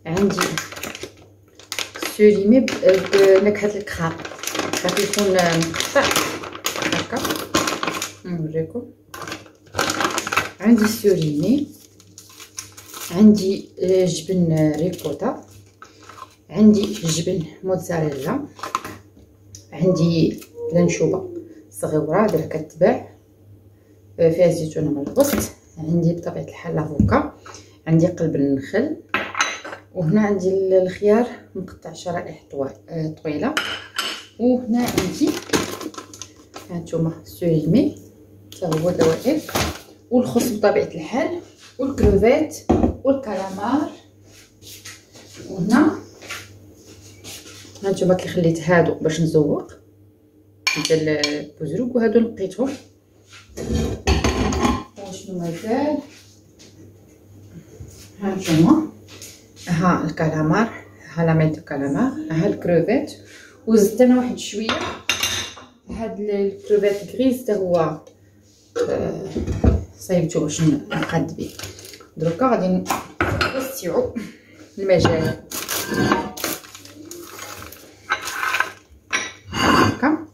عندي سوريمي بنكهه الكراب، غادي يكون مقطع هكا نوريكم. عندي سوريمي، عندي جبن ريكوتا، عندي جبن موتزاريلا، عندي لانشوبه صغيره دابا كتباع فيها زيتونه من الوسط، عندي بطبيعه الحال لافوكا، عندي قلب النخل، وهنا عندي الخيار مقطع شرائح طويله، وهنا عندي هانتوما سوريمي حتى هو دوائر، والخس بطبيعه الحال، والكروفيت والكالامار. وهنا هانتوما كي خليت هادو باش نزوق ديال البوزروك، وهادو نقيتهم. وشنو مازال؟ هانتوما ها الكالامار، ها لاميل دو كالامار، ها الكروفيت، وزدت انا واحد شويه هاد الكروفيت كريز حتى هو صايبتو باش نقاد بيه. دروكا غادي نوسعو المجال هكا،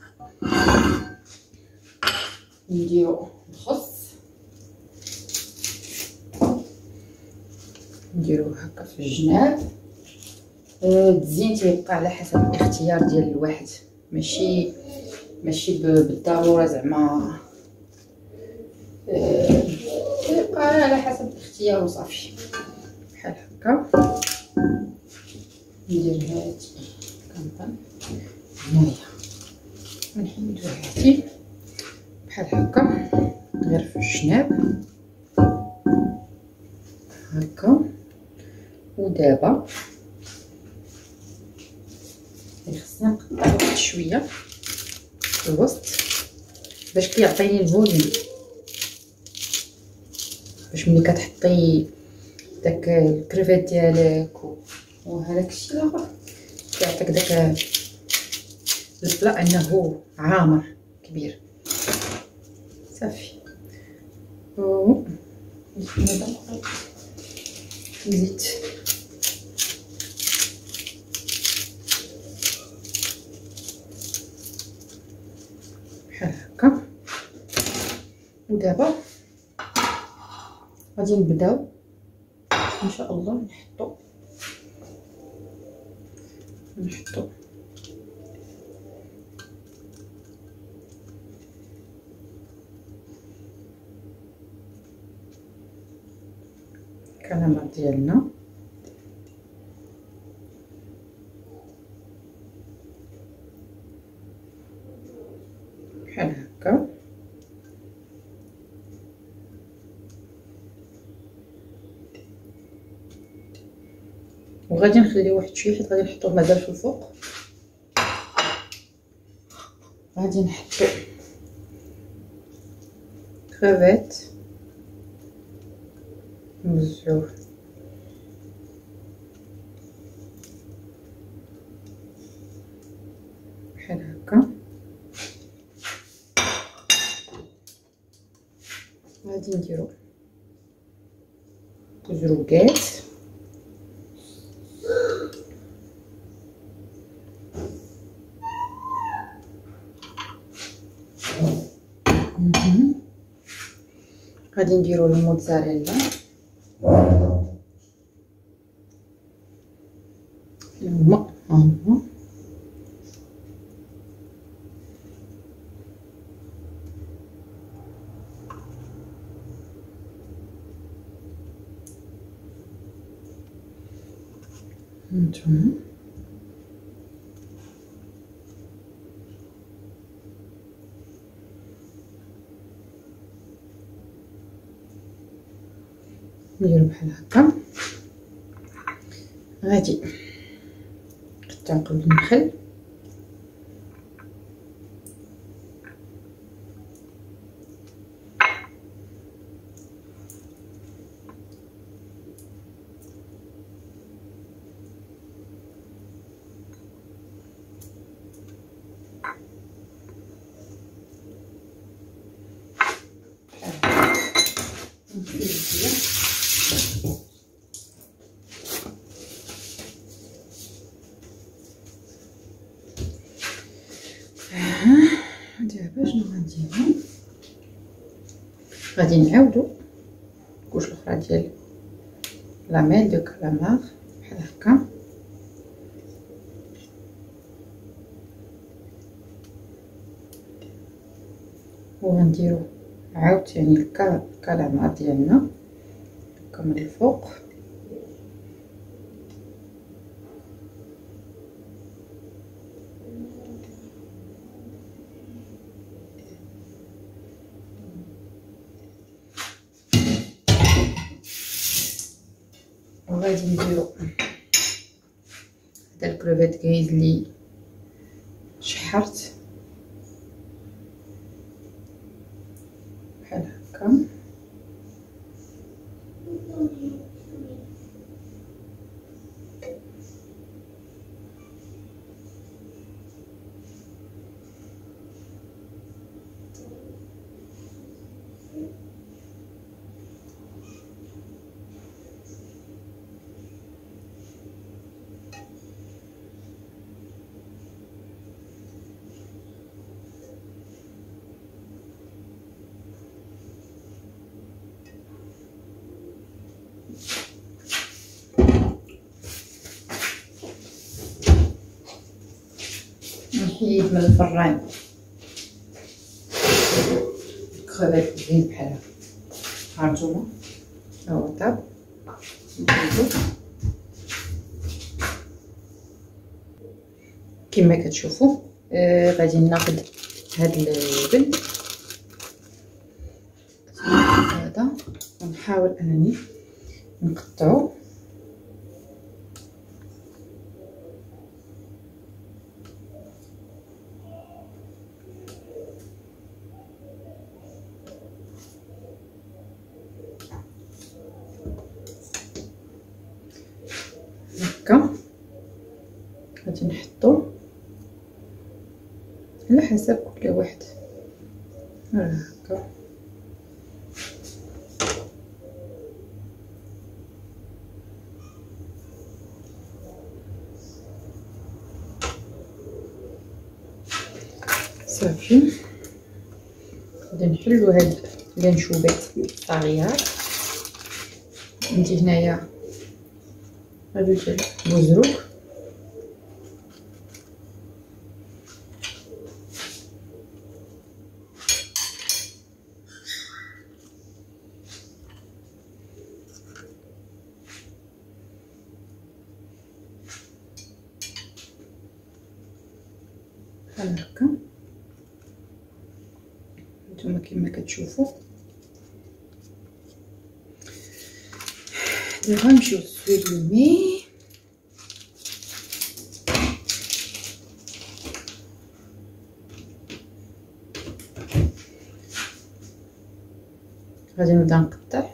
نديرو الخس نديروه هكا في الجناب. التزيين تيبقى على حسب الاختيار ديال الواحد، ماشي بالضروره زعما، تيبقى على حسب الاختيار وصافي بحال هكا. ندير هادي كنظن هنايا، ونحيدو هادي بحال هكا غير في الجناب هكا. ودابا خصنا نقطع واحد شويه في الوسط باش كيعطيني الفوليوم، باش ملي كتحطي داك الكريفيت ديالك وهذاك الشيء الاخر كيعطيك داك البلا انه عامر كبير. صافي زيت بحال هكا. ودابا غادي نبداو ان شاء الله نحطو الكالامار ديالنا بحال وغادي نخليو واحد شويه حيت غادي نحطوه مازال في الفوق. غادي نحطو كروفيت نوزعوه بحال هكا. غادي نديرو كزروكات غادي نديرو الموتزاريلا هما هانتوما نديرو بحال هكا. غادي نقطعو قبل النخل دابا شنو غنديرو؟ غادي نعاودو الكوش الاخرى ديال لاميل دو كالامار بحال هكا. وغنديرو عاوتاني الكالامار ديالنا هكا من الفوق. وغادي نديرو هذا الكروفيت كريز لي شحرت بحال هكا. نحيد من الفران الكروفيت زين بحال هكا. هانتوما ها هو طاب. كما كتشوفوا غادي ناخذ هاد اللبن هذا ونحاول انني نقطعو هكا. غادي نحطو على حسب كل واحد هكا. صافي غادي نحلو هاد الانشوبات الصغيار. عندي هنايا هادو ديال بوزروك بحال هكا. نتوما كما كتشوفوا دابا غنمشيو للسويلمي غادي نبدا نقطع.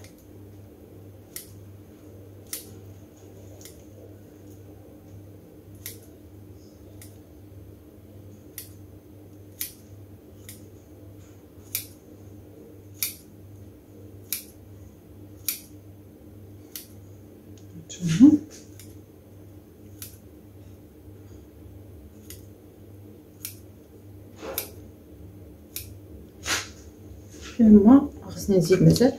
الماء خصني نزيد مازال.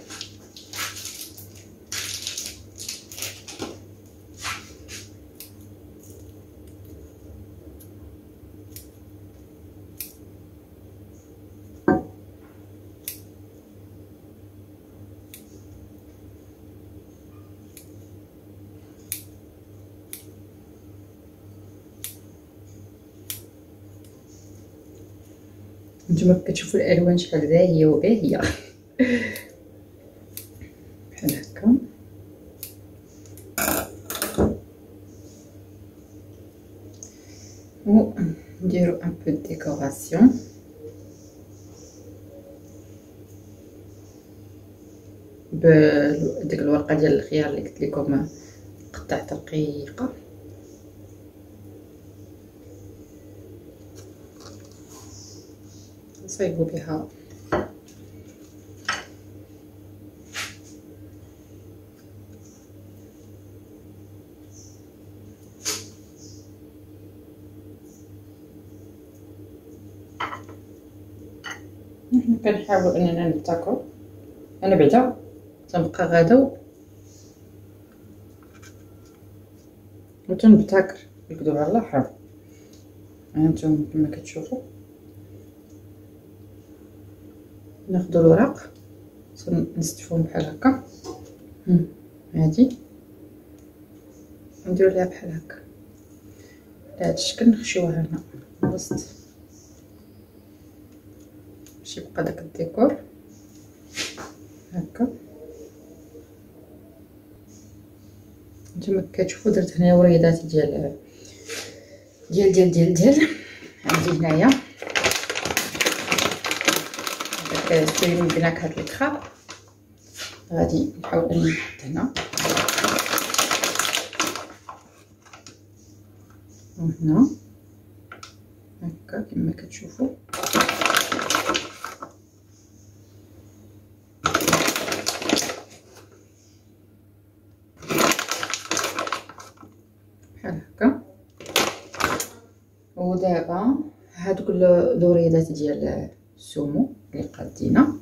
نتوما كتشوفوا الالوان شحال زاهيه وباهيه بحال هكا. و نديرو ان بو ديكوراسيون بديك الورقه ديال الخيار اللي قلت لكم قطعت رقيقه. نصايبو بها نحن كنحاول اننا نبتكر. انا بعدا تنبقى غادا وتنبتكر يكذب على الله حر. هانتوما كما كتشوفوا ناخدو الوراق نستفوهم بحال هكا. هادي نديرو ليها بحال هكا بهذا الشكل، نخشيوها هنا الوسط باش يبقى داك الديكور هكا. نتوما كتشوفوا درت هنايا وريضات ديال عندي هنايا داك السيرين بنكهه الكراب. غادي نحاول اني نحط هنا وهنا هكا كما كتشوفوا. بحال هكا. ودابا هادوك الوريضات ديال السومو اللي قادينا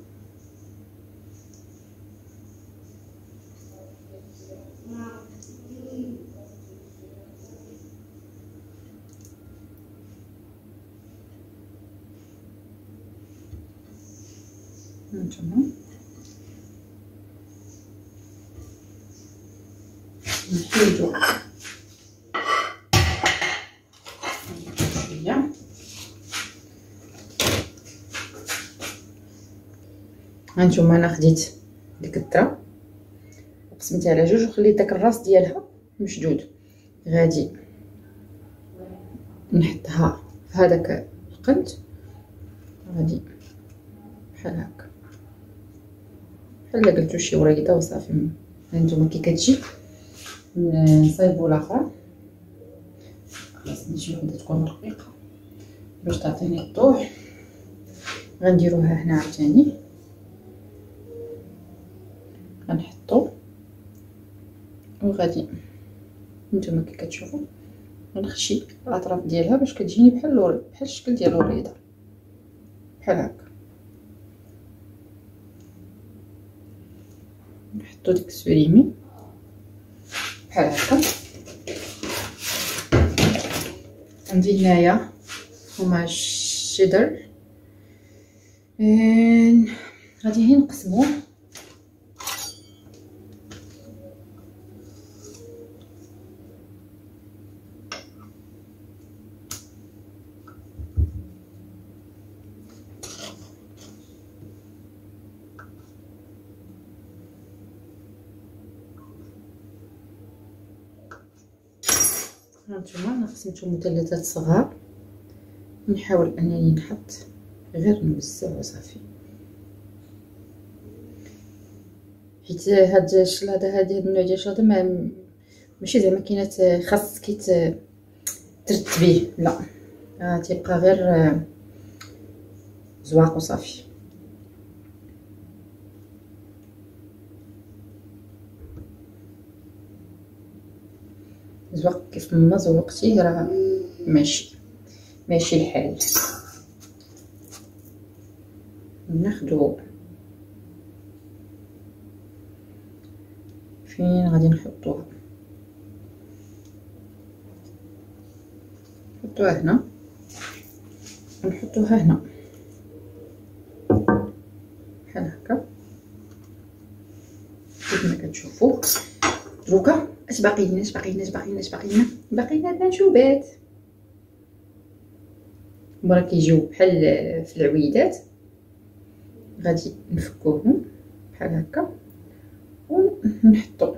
هانتوما نحيدو شويه. هانتوما انا خديت ديك الذره وقسمتها على جوج وخليت داك الراس ديالها مشدود. غادي نحطها في هذاك القنت غادي بحال هكا بحال قلتو شي وريضه وصافي. هانتوما كي كتجي نصايبو الاخر خاصني شي وحده تكون رقيقه باش تعطيني الضوء. غنديروها هنا عاوتاني غنحطو وغادي نتوما كي كتشوفوا غنخشي الاطراف ديالها باش كتجيني بحال الشكل ديال الوريضه بحال هكا. نحطو ديك السوريمي بحال هكا. عندي هنايا فرماج شيدر غادي نقسموه هانتوما. انا قسمتهم مثلثات صغار نحاول انني نحط غير نوزع وصافي. حيت هاد الشلاضه هاد النوع ديال الشلاضه ماشي زعما كاينات خاصك ترتبيه، لا تيبقى غير زواق وصافي. زواق كيف ما زوقتيه راه ماشي الحال. ناخدو فين غادي نحطوها هنا ونحطوها هنا بحال هكا كيف ما كتشوفوا. دروكا اش باقينا المنشوبات. مرة كيجيو بحال في العويدات، غادي نفكوهم بحال هكا ونحطو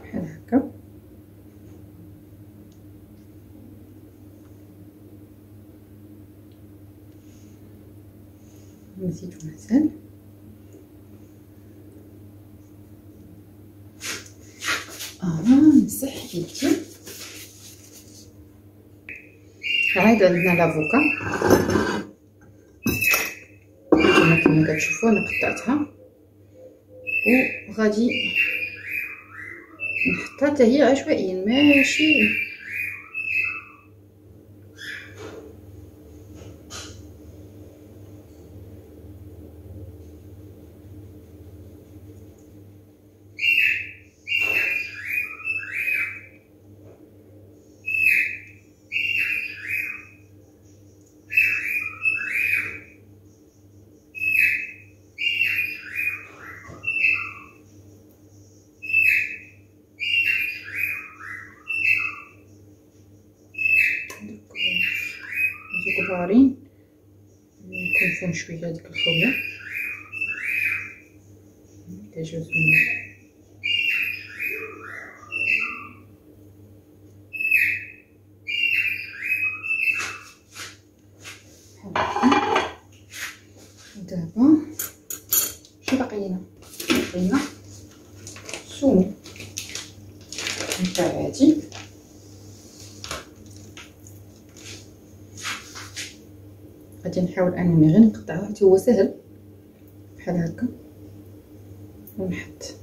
بحال هكا. نزيدو مازال نمسح يدي. عاد عندنا لافوكا كما كتشوفوا انا قطعتها وغادي نحطها حتى هي عشوائيا ماشي كبارين. نكونفون شويه هذيك الخويه كيجيو زوينين. دابا شنو باقي لنا السومو عادي. غادي نحاول انني غير نقطعوه حيت هو سهل بحال هكا ونحط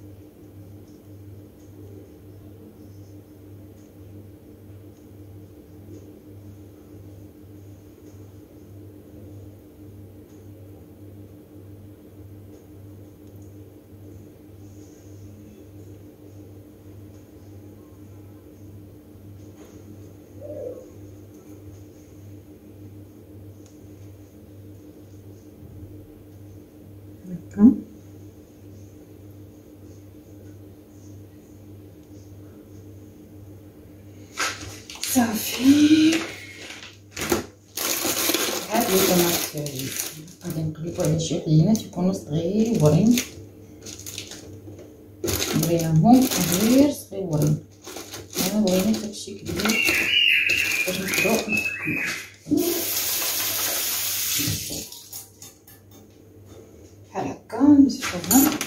هكا. صافي هاد الطماط غادي نقلبو على شي عينات يكونوا صغيورين، بغيناهم غير صغيورين، انا بغينا داكشي كبير باش نقدروا بحال هكا نمسحوهم.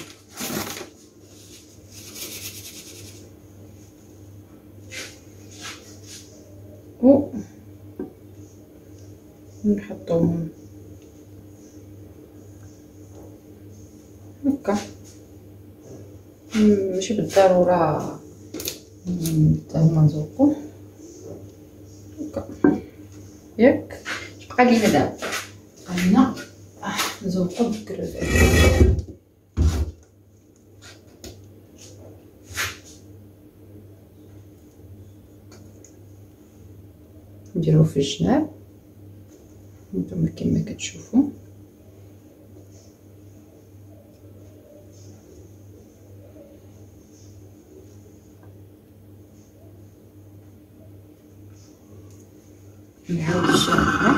ونحطوهم هكا، ماشي بالضروره حتى هما نزوقوه هكا ياك. بقى لينا دابا بقى لينا نزوقو بالكروفيت. نديروه في الجناب نتوما كما كتشوفوا. نعاود الشارحه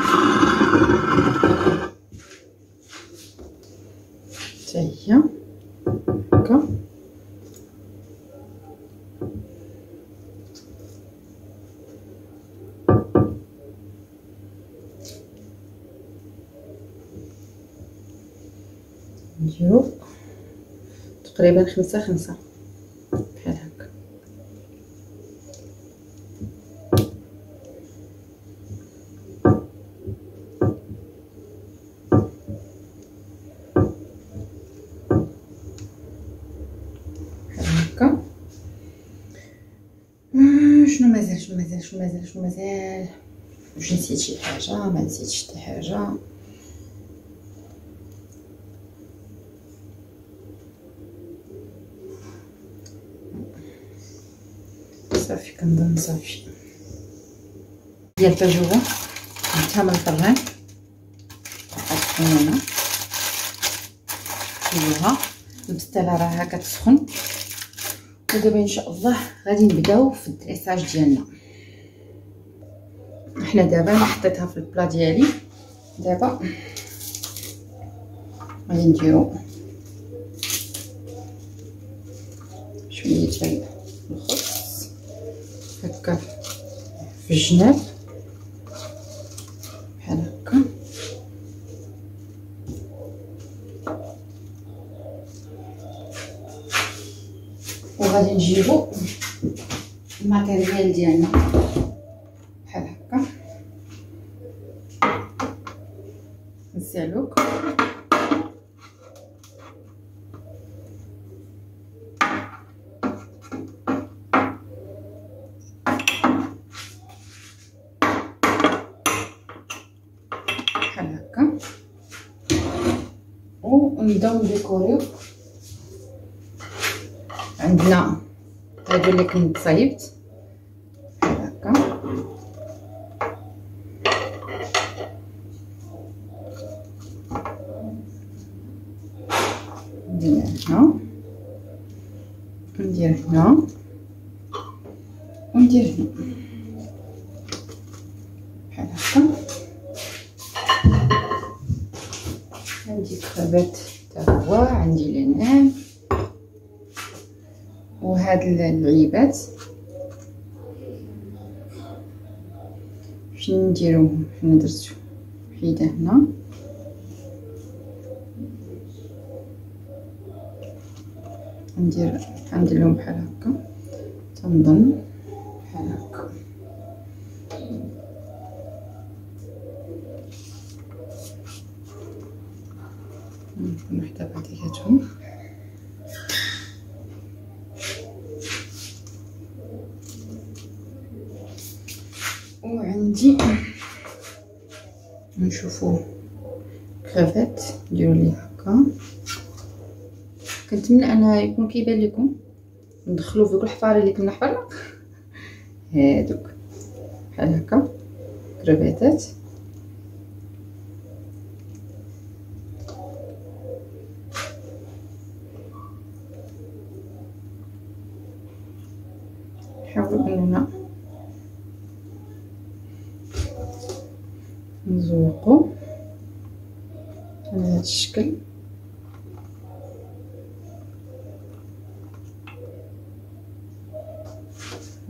نديرو تقريبا 5 بحال هكا. شنو مازال واش نسيت شي حاجه؟ ما نسيتش حتى حاجه. صافي كنظن صافي. ديال الفاجوره جبتها من الفران غتكون هنا شوفوها البسطيله راها كتسخن. ودابا ان شاء الله غادي نبداو في الدريساج ديالنا. احنا دابا انا حطيتها في البلا ديالي. دابا غادي نديرو شويه ديال الخبز هكا في الجناب بحال هكا. وغادي نجيبو الماتيريال ديالنا بحال هكا. نسالوك بحال هكا ونبداو نديكوريو. عندنا هادو اللي كنت صايبت بحال هكا. ندير هنا وندير هنا وندير هنا بحال هكا. عندي كرافات حتى هو، عندي لينان وهاد العيبات فين نديروهم. حنا درتو وحيده هنا ندير لهم بحال هكا. تنظن بحال هكا. نكون وحده بعضياتهم. وعندي نشوفوا كرافات نديرو ليه هكا. كنتمنى انها يكون كيبان لكم ندخلو في دوك الحفاره اللي كنا حفرنا هادوك بحال هكا كرافاتات. نحاولوا اننا نزوقو على هذا الشكل.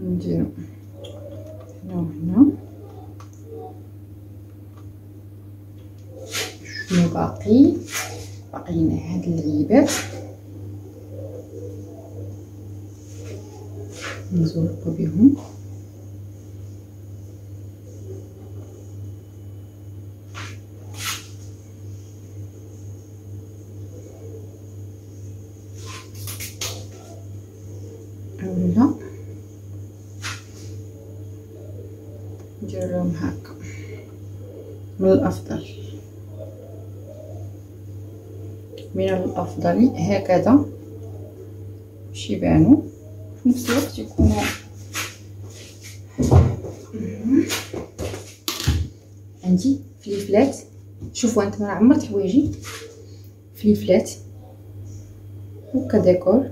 نديرو هنا وهنا. شنو باقي؟ باقيين هاد العيبات نزوقو بهم. اولا ندير لهم هكا. من الافضل هكذا باش يبانوا في نفس الوقت يكونوا عندي فليفلات. شوفوا انتما راه عمرت حوايجي فليفلات هكا ديكور.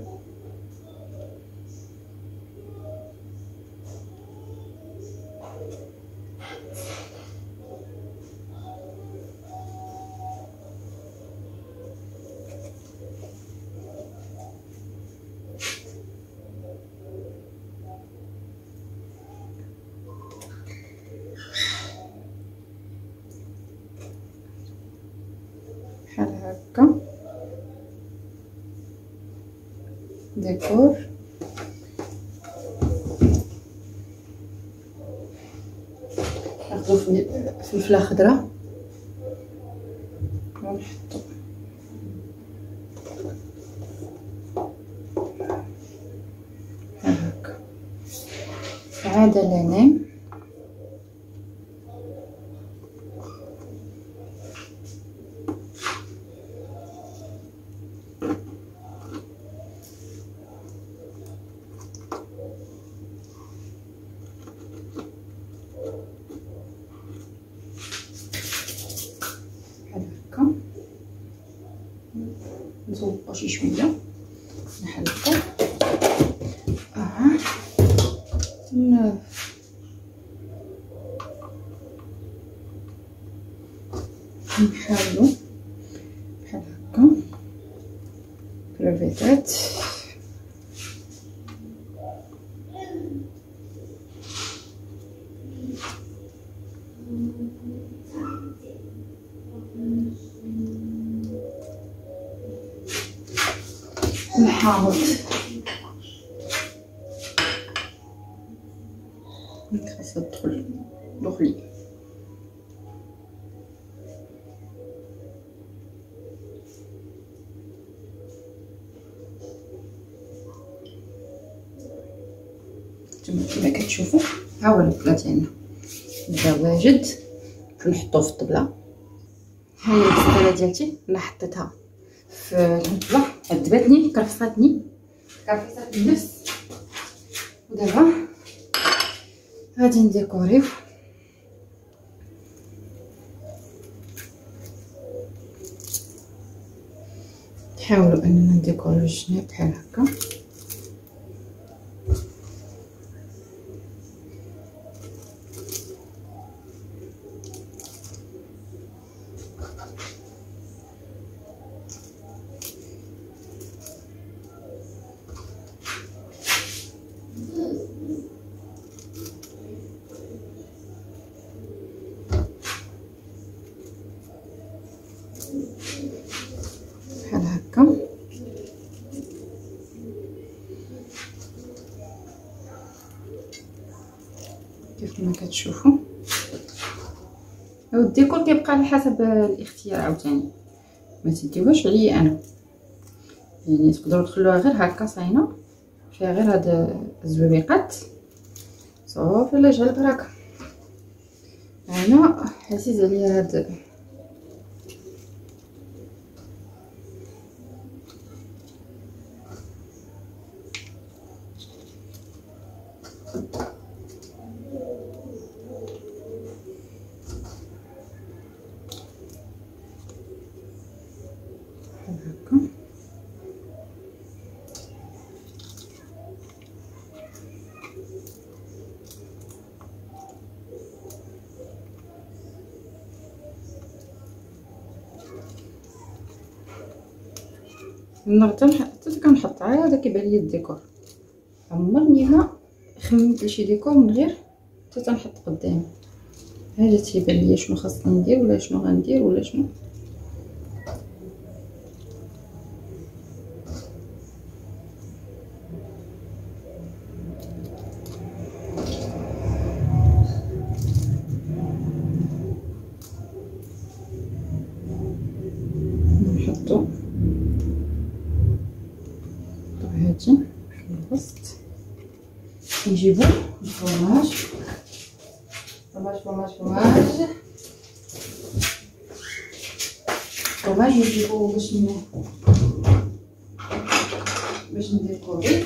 بحال هكا ديكور. ناخدو فلفله خضراء ونحطو هكا، عاد لانام نزوقو شي شويه، نحلقو نحاولو بحال هكا كروفيتات. الحامض خاصها تدخل دخلي. كما كتشوفوا ها هو البلا ديالنا بدا واجد. كنحطوه في الطبله. ها هي البسطيله ديالتي اللي حطيتها في الطبله، عجبتني كرفصاتني النفس. ودابا غادي نديكوريو. نحاولوا اننا نديكوريو الجناب بحال هكا. بحال هكا كيف ما كتشوفوا. الديكور كيبقى على حسب الاختيار عاوتاني، ما تديوهاش عليا انا، يعني تقدروا تخلوها غير هكا صاينه فيها غير هاد الزويقات صافي. الله يجعل البركه. انا عزيز عليا هاد هكا. النهار حتى كنحط عاد كيبان ليا الديكور. عمرني ما خممت لشي ديكور من غير حتى تنحط قدامي. هذا تيبان ليا شنو خاصني ندير ولا شنو غندير ولا شنو. نحطو هادي في الوسط. نجيبو الفرماج نجيبو باش نديكوري.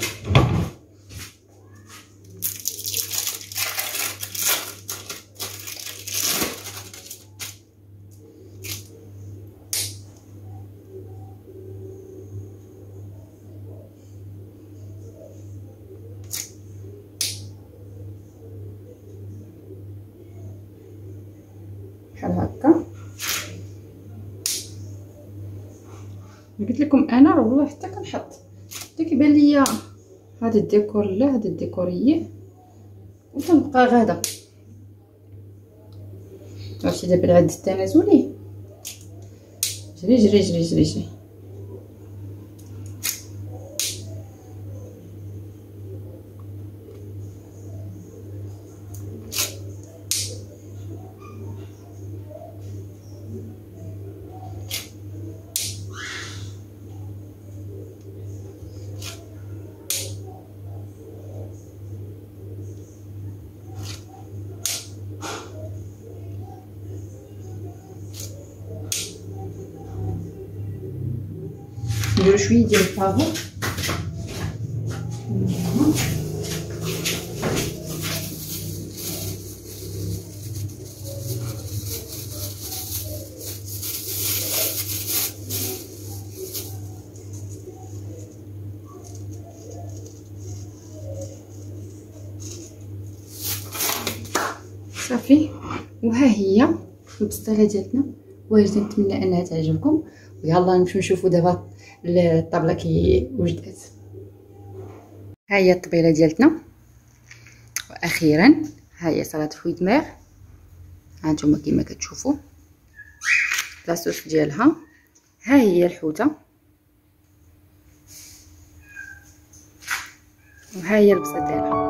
بحال هكا. قلت لكم انا راه والله حتى كنحط حتى كيبان ليا هذا الديكور لا هذا الديكوريه وتنبقى غاده. عرفتي دابا العد التنازلي جري جري جري جري جري. نديرو شويه ديال البافو. صافي، وها هي البسطيله ديالتنا واجده. نتمنى انها تعجبكم، ويلا نمشيو نشوفوا دابا الطابله كي وجدت. ها هي الطبيله ديالتنا، واخيرا ها هي سلطه فويت مير. هانتوما كما كتشوفوا لاصوص ديالها. ها هي الحوته، وها هي البصل ديالها.